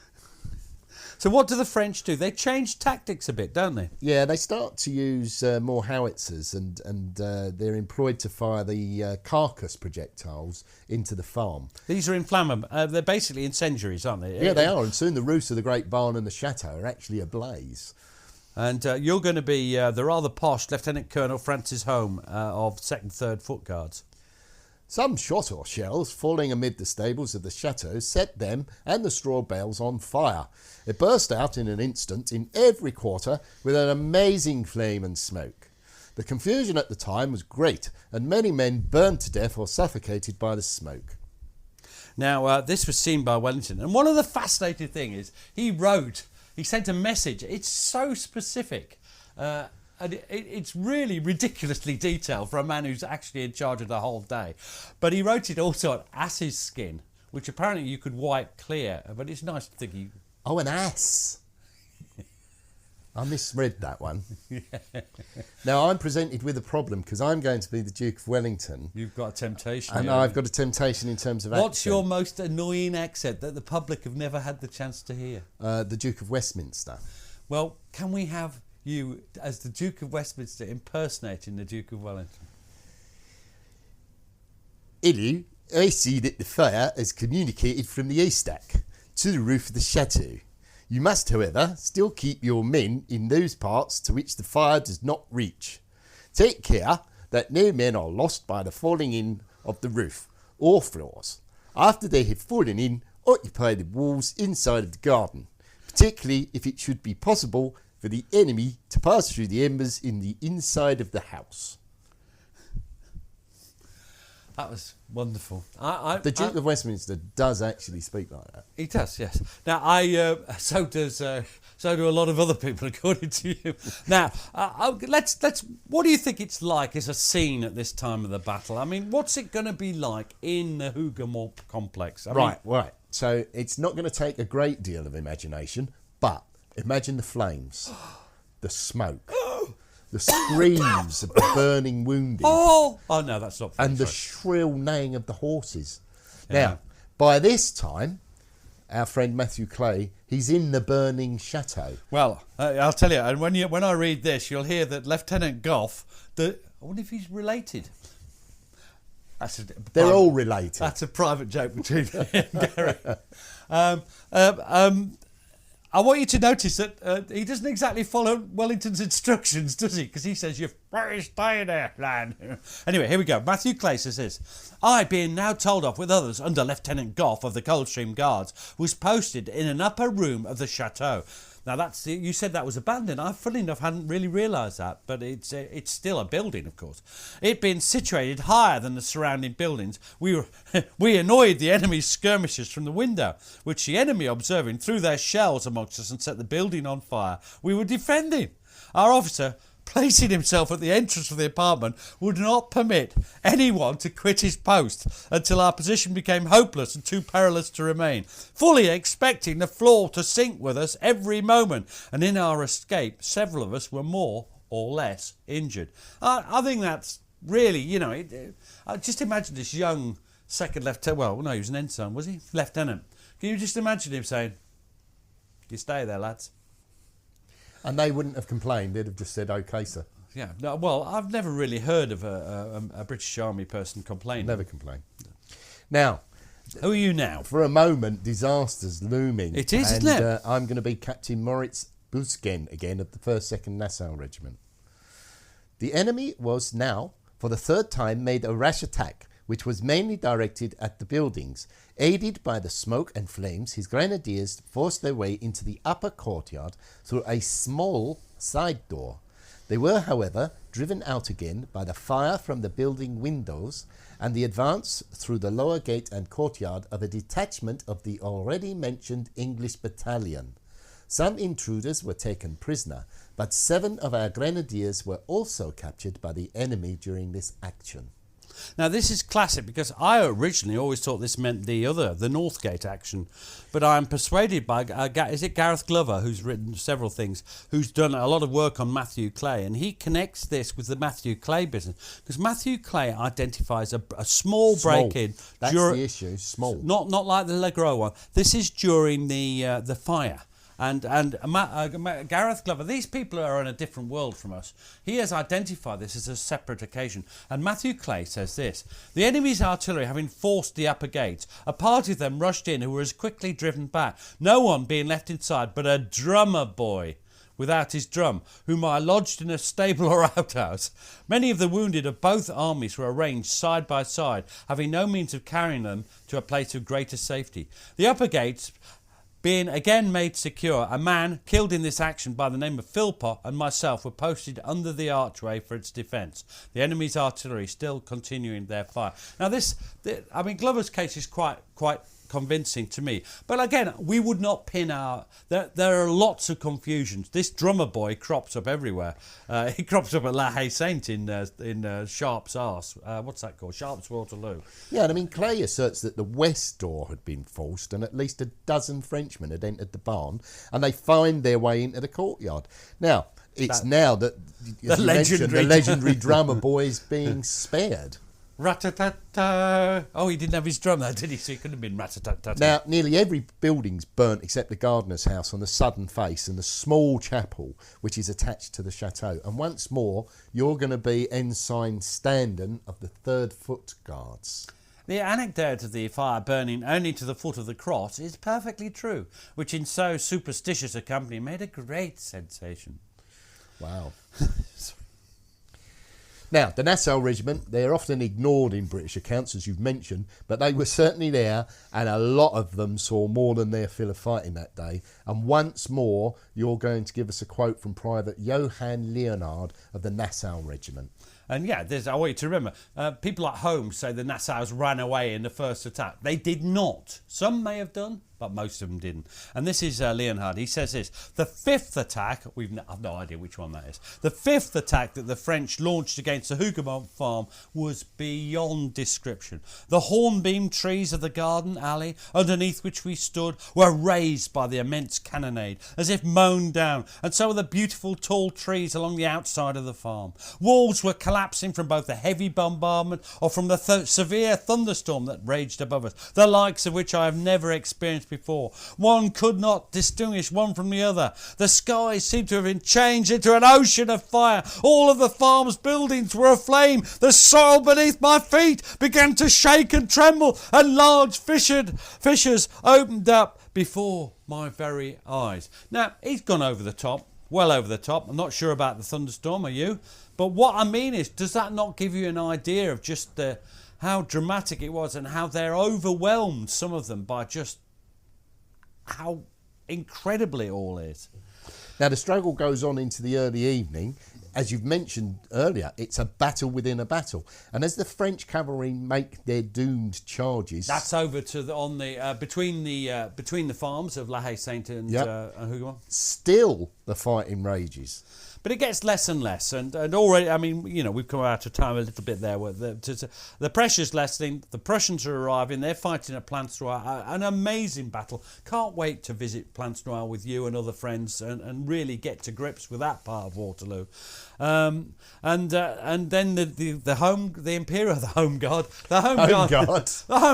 So what do the French do? They change tactics a bit, don't they? Yeah, they start to use more howitzers and they're employed to fire the carcass projectiles into the farm. These are inflammable. They're basically incendiaries, aren't they? Yeah, they are. And soon the roofs of the great barn and the chateau are actually ablaze. And you're going to be the rather posh Lieutenant Colonel Francis Home of 2nd, 3rd Foot Guards. Some shot or shells falling amid the stables of the chateau set them and the straw bales on fire. It burst out in an instant in every quarter with an amazing flame and smoke. The confusion at the time was great, and many men burned to death or suffocated by the smoke. Now, this was seen by Wellington, and one of the fascinating things is he sent a message. It's so specific. And it's really ridiculously detailed for a man who's actually in charge of the whole day. But he wrote it also on ass's skin, which apparently you could wipe clear. But it's nice to think he... Oh, an ass. I misread that one. Yeah. Now, I'm presented with a problem because I'm going to be the Duke of Wellington. You've got a temptation. And I've got a temptation in terms of accent. What's your most annoying accent that the public have never had the chance to hear? The Duke of Westminster. Well, can we have you, as the Duke of Westminster, impersonating the Duke of Wellington? Hello, I see that the fire has communicated from the haystack to the roof of the chateau. You must, however, still keep your men in those parts to which the fire does not reach. Take care that no men are lost by the falling in of the roof or floors. After they have fallen in, occupy the walls inside of the garden, particularly if it should be possible for the enemy to pass through the embers in the inside of the house. That was wonderful. The Duke of Westminster does actually speak like that. He does, yes. Now, so do a lot of other people, according to you. Now, let's. What do you think it's like as a scene at this time of the battle? I mean, what's it going to be like in the Hougoumont complex? Right. So it's not going to take a great deal of imagination, but imagine the flames, the smoke, the screams of the burning wounded. Oh no, that's not funny. And the shrill neighing of the horses. Now, by this time, our friend Matthew Clay, he's in the burning chateau. Well, I'll tell you, and when I read this, you'll hear that Lieutenant Goff, I wonder if he's related. They're all related. That's a private joke between me and Gary. I want you to notice that he doesn't exactly follow Wellington's instructions, does he? Because he says, "You've stay there, lad." Anyway, here we go. Matthew Clay says this. I, being now told off with others under Lieutenant Goff of the Coldstream Guards, was posted in an upper room of the chateau. Now, you said that was abandoned. I, funnily enough, hadn't really realised that, but it's still a building, of course. It being situated higher than the surrounding buildings, we annoyed the enemy's skirmishers from the window, which the enemy, observing, threw their shells amongst us and set the building on fire. We were defending. Our officer, placing himself at the entrance of the apartment, would not permit anyone to quit his post until our position became hopeless and too perilous to remain, fully expecting the floor to sink with us every moment, and in our escape several of us were more or less injured. I think that's really, just imagine this young second lieutenant, well, no, he was an ensign, was he? Lieutenant. Can you just imagine him saying, "You stay there, lads"? And they wouldn't have complained. They'd have just said, "OK, sir." Yeah. No, well, I've never really heard of a British Army person complaining. Never complain. Now, who are you now? For a moment, disaster's looming. It is, isn't it? I'm going to be Captain Moritz Busgen again of the 1st 2nd Nassau Regiment. The enemy was now, for the 3rd time, made a rash attack, which was mainly directed at the buildings. Aided by the smoke and flames, his grenadiers forced their way into the upper courtyard through a small side door. They were, however, driven out again by the fire from the building windows and the advance through the lower gate and courtyard of a detachment of the already mentioned English battalion. Some intruders were taken prisoner, but 7 of our grenadiers were also captured by the enemy during this action. Now, this is classic because I originally always thought this meant the Northgate action, but I'm persuaded by, is it Gareth Glover, who's written several things, who's done a lot of work on Matthew Clay, and he connects this with the Matthew Clay business, because Matthew Clay identifies a small break-in. That's the issue, small. Not like the Legros one. This is during the fire. And Gareth Glover, these people are in a different world from us. He has identified this as a separate occasion. And Matthew Clay says this: the enemy's artillery having forced the upper gate, a party of them rushed in who were as quickly driven back, no one being left inside but a drummer boy without his drum, whom I lodged in a stable or outhouse. Many of the wounded of both armies were arranged side by side, having no means of carrying them to a place of greater safety. The upper gates being again made secure, a man killed in this action by the name of Philpott and myself were posted under the archway for its defence. The enemy's artillery still continuing their fire. Now Glover's case is quite convincing to me. But again, we would not pin our... There are lots of confusions. This drummer boy crops up everywhere. He crops up at La Haye Saint in Sharp's Arse. What's that called? Sharp's Waterloo. Yeah, and I mean, Clay asserts that the west door had been forced and at least a dozen Frenchmen had entered the barn, and they find their way into the courtyard. Now, now that the legendary drummer boy is being spared. Rat-a-tat-ta. Oh, he didn't have his drum there, did he? So he couldn't have been rat-a-tat-ta. Now, nearly every building's burnt except the gardener's house on the southern face and the small chapel which is attached to the chateau. And once more, you're going to be Ensign Standen of the 3rd Foot Guards. The anecdote of the fire burning only to the foot of the cross is perfectly true, which in so superstitious a company made a great sensation. Wow. Now, the Nassau Regiment, they're often ignored in British accounts, as you've mentioned, but they were certainly there, and a lot of them saw more than their fill of fighting that day. And once more, you're going to give us a quote from Private Johann Leonard of the Nassau Regiment. And yeah, I want you to remember, people at home say the Nassaus ran away in the first attack. They did not. Some may have done, but most of them didn't. And this is Leonhard. He says this: the fifth attack, I've no idea which one that is. The fifth attack that the French launched against the Hougoumont farm was beyond description. The hornbeam trees of the garden alley, underneath which we stood, were raised by the immense cannonade, as if mown down, and so were the beautiful tall trees along the outside of the farm. Walls were collapsing from both the heavy bombardment or from the severe thunderstorm that raged above us, the likes of which I have never experienced before. One could not distinguish one from the other. The sky seemed to have been changed into an ocean of fire. All of the farm's buildings were aflame. The soil beneath my feet began to shake and tremble, and large fissures opened up before my very eyes. Now, he's gone over the top, well over the top. I'm not sure about the thunderstorm, are you? But what I mean is, does that not give you an idea of just how dramatic it was and how they're overwhelmed, some of them, by just how incredible it all is? Now, the struggle goes on into the early evening. As you've mentioned earlier, it's a battle within a battle. And as the French cavalry make their doomed charges... That's over to between the farms of La Haye Sainte and Hougoumont. Still, the fighting rages. But it gets less and less, and already, I mean, you know, we've come out of time a little bit there. Where the pressure's lessening, the Prussians are arriving, they're fighting at Plancenoit, an amazing battle. Can't wait to visit Plancenoit with you and other friends and really get to grips with that part of Waterloo. And then the Home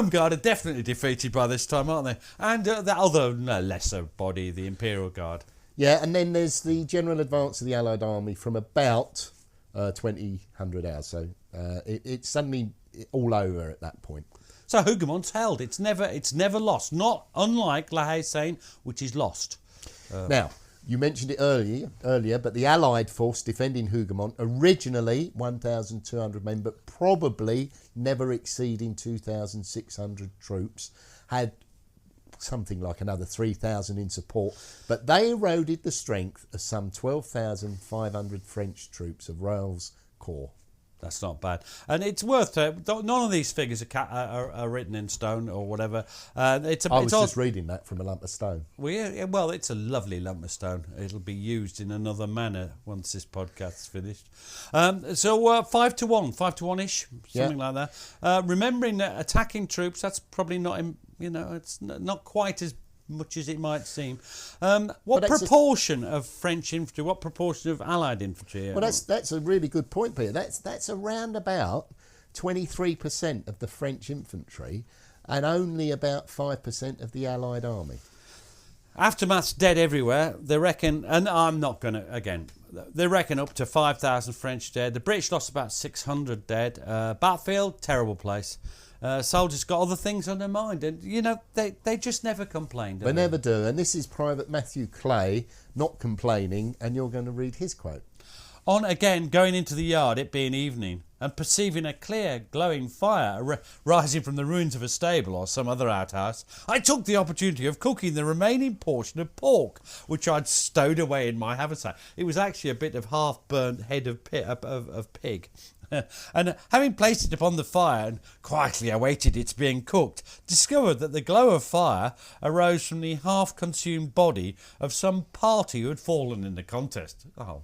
Guard are definitely defeated by this time, aren't they? And the other lesser body, the Imperial Guard. Yeah, and then there's the general advance of the Allied army from about 2000 hours. So it's suddenly all over at that point. So Hougoumont held. It's never lost. Not unlike La Haye Sainte, which is lost. Now, you mentioned it earlier, but the Allied force defending Hougoumont, originally 1,200 men, but probably never exceeding 2,600 troops, had something like another 3,000 in support, but they eroded the strength of some 12,500 French troops of Rail's corps. That's not bad, and it's worth. None of these figures are written in stone or whatever. I was just reading that from a lump of stone. Well, it's a lovely lump of stone. It'll be used in another manner once this podcast's finished. So 5 to 1, 5 to 1-ish, something like that. Remembering that attacking troops, that's probably not, it's not quite as much as it might seem. What proportion of French infantry, what proportion of Allied infantry? Well, that's a really good point, Peter. That's around about 23% of the French infantry and only about 5% of the Allied army. Aftermath's dead everywhere. They reckon, and I'm not going to, again, they reckon up to 5,000 French dead. The British lost about 600 dead. Battlefield, terrible place. Soldiers got other things on their mind, and they just never complain. They never do. And this is Private Matthew Clay not complaining, and you're going to read his quote. On again, going into the yard, it being evening, and perceiving a clear, glowing fire rising from the ruins of a stable or some other outhouse, I took the opportunity of cooking the remaining portion of pork, which I'd stowed away in my haversack. It was actually a bit of half-burnt head of pig. And having placed it upon the fire and quietly awaited its being cooked, discovered that the glow of fire arose from the half-consumed body of some party who had fallen in the contest. Oh.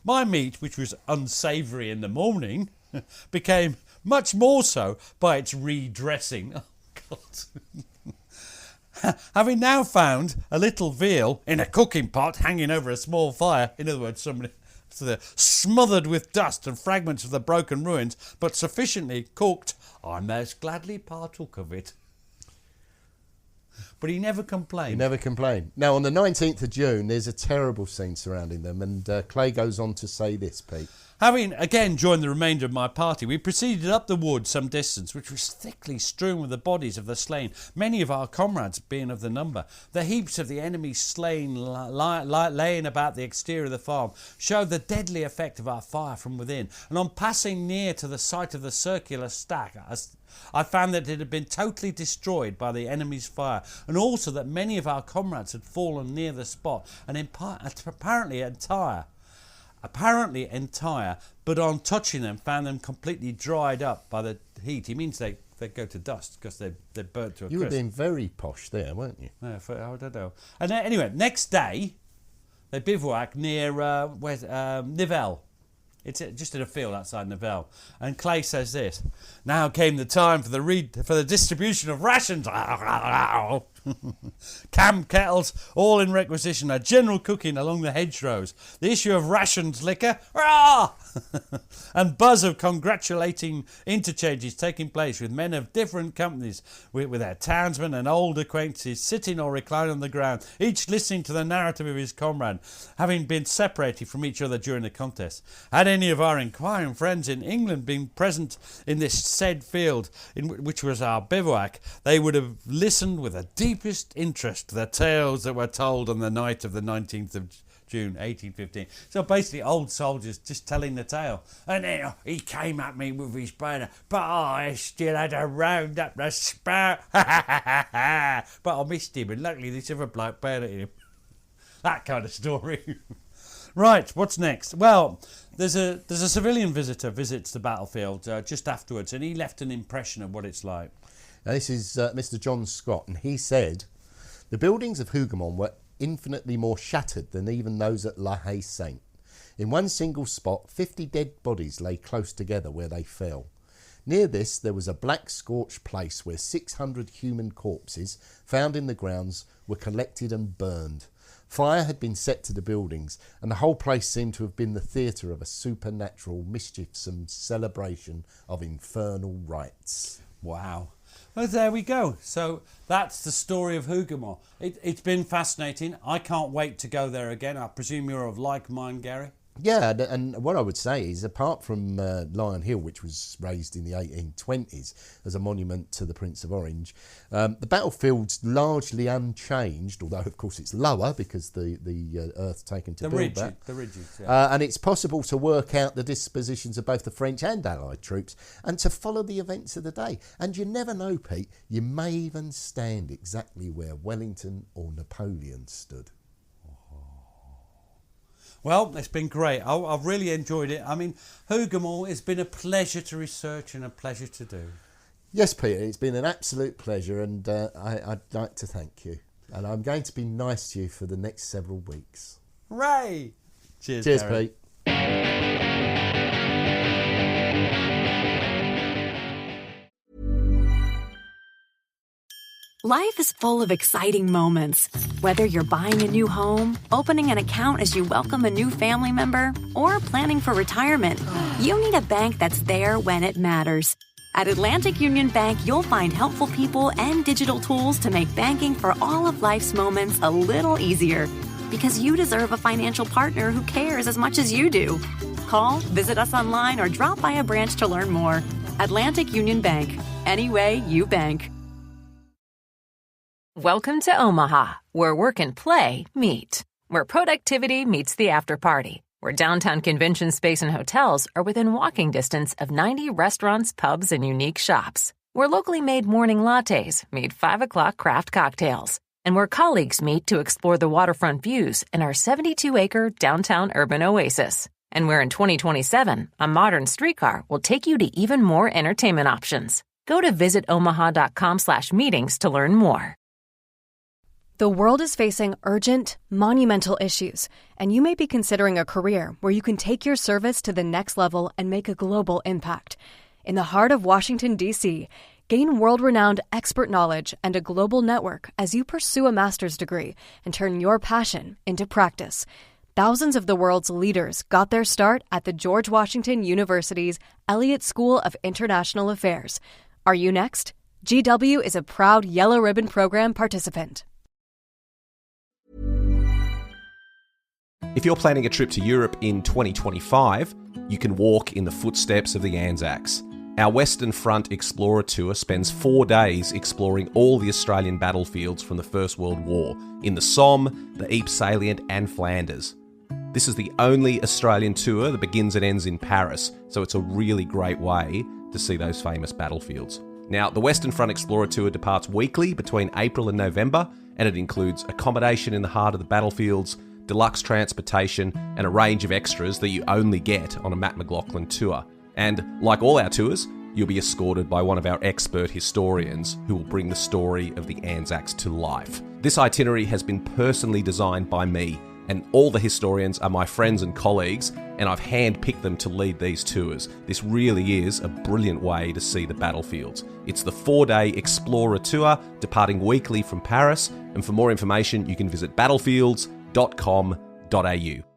My meat, which was unsavoury in the morning, became much more so by its redressing. Oh, God. Having now found a little veal in a cooking pot hanging over a small fire, in other words, somebody smothered with dust and fragments of the broken ruins, but sufficiently cooked, I most gladly partook of it. But he never complained. Now, on the 19th of June, there's a terrible scene surrounding them, and Clay goes on to say this, Pete. Having again joined the remainder of my party, we proceeded up the wood some distance, which was thickly strewn with the bodies of the slain, many of our comrades being of the number. The heaps of the enemy's slain laying about the exterior of the farm showed the deadly effect of our fire from within, and on passing near to the site of the circular stack, I found that it had been totally destroyed by the enemy's fire, and also that many of our comrades had fallen near the spot, and apparently entire, but on touching them found them completely dried up by the heat. He means they they'd go to dust because they're burnt to a crisp. You were being very posh there, weren't you? Yeah, I don't know. And then, anyway, next day, they bivouac near Nivelle. It's just in a field outside Nivelle. And Clay says this: "Now came the time for the distribution of rations. Camp kettles, all in requisition, a general cooking along the hedgerows, the issue of rations liquor, and buzz of congratulating interchanges taking place with men of different companies, with their townsmen and old acquaintances sitting or reclining on the ground, each listening to the narrative of his comrade, having been separated from each other during the contest. Had any of our inquiring friends in England been present in this said field, which was our bivouac, they would have listened with the deepest interest to the tales that were told on the night of the 19th of June 1815. So basically, old soldiers just telling the tale. And then he came at me with his banner, but I still had to round up the spout. But I missed him, and luckily this other bloke bailed at him. That kind of story. Right, what's next? Well, there's a civilian visitor visits the battlefield just afterwards, and he left an impression of what it's like. Now, this is Mr. John Scott, and he said, "The buildings of Hougoumont were infinitely more shattered than even those at La Haye Sainte. In one single spot, 50 dead bodies lay close together where they fell. Near this, there was a black scorched place where 600 human corpses found in the grounds were collected and burned. Fire had been set to the buildings, and the whole place seemed to have been the theatre of a supernatural, mischievous celebration of infernal rites." Wow. Well, there we go. So that's the story of Hougoumont. It's been fascinating. I can't wait to go there again. I presume you're of like mind, Gary? Yeah, and what I would say is, apart from Lion Hill, which was raised in the 1820s as a monument to the Prince of Orange, the battlefield's largely unchanged, although of course it's lower because the earth taken to build that. The ridges, yeah. And it's possible to work out the dispositions of both the French and Allied troops and to follow the events of the day. And you never know, Pete, you may even stand exactly where Wellington or Napoleon stood. Well, it's been great. I've really enjoyed it. I mean, Hougoumont, it's been a pleasure to research and a pleasure to do. Yes, Peter, it's been an absolute pleasure, and I'd like to thank you. And I'm going to be nice to you for the next several weeks. Hooray! Cheers, Cheers, Gary. Pete. Life is full of exciting moments. Whether you're buying a new home, opening an account as you welcome a new family member, or planning for retirement, you need a bank that's there when it matters. At Atlantic Union Bank, you'll find helpful people and digital tools to make banking for all of life's moments a little easier. Because you deserve a financial partner who cares as much as you do. Call, visit us online, or drop by a branch to learn more. Atlantic Union Bank. Any way you bank. Welcome to Omaha, where work and play meet. Where productivity meets the after party. Where downtown convention space and hotels are within walking distance of 90 restaurants, pubs, and unique shops. Where locally made morning lattes meet 5 o'clock craft cocktails. And where colleagues meet to explore the waterfront views in our 72-acre downtown urban oasis. And where in 2027, a modern streetcar will take you to even more entertainment options. Go to visitomaha.com/meetings to learn more. The world is facing urgent, monumental issues, and you may be considering a career where you can take your service to the next level and make a global impact. In the heart of Washington, D.C., gain world-renowned expert knowledge and a global network as you pursue a master's degree and turn your passion into practice. Thousands of the world's leaders got their start at the George Washington University's Elliott School of International Affairs. Are you next? GW is a proud Yellow Ribbon Program participant. If you're planning a trip to Europe in 2025, you can walk in the footsteps of the Anzacs. Our Western Front Explorer Tour spends 4 days exploring all the Australian battlefields from the First World War in the Somme, the Ypres Salient and Flanders. This is the only Australian tour that begins and ends in Paris, so it's a really great way to see those famous battlefields. Now, the Western Front Explorer Tour departs weekly between April and November, and it includes accommodation in the heart of the battlefields, deluxe transportation, and a range of extras that you only get on a Matt McLachlan tour. And like all our tours, you'll be escorted by one of our expert historians who will bring the story of the Anzacs to life. This itinerary has been personally designed by me, and all the historians are my friends and colleagues, and I've hand-picked them to lead these tours. This really is a brilliant way to see the battlefields. It's the 4-day Explorer Tour, departing weekly from Paris, and for more information you can visit battlefields.com.au.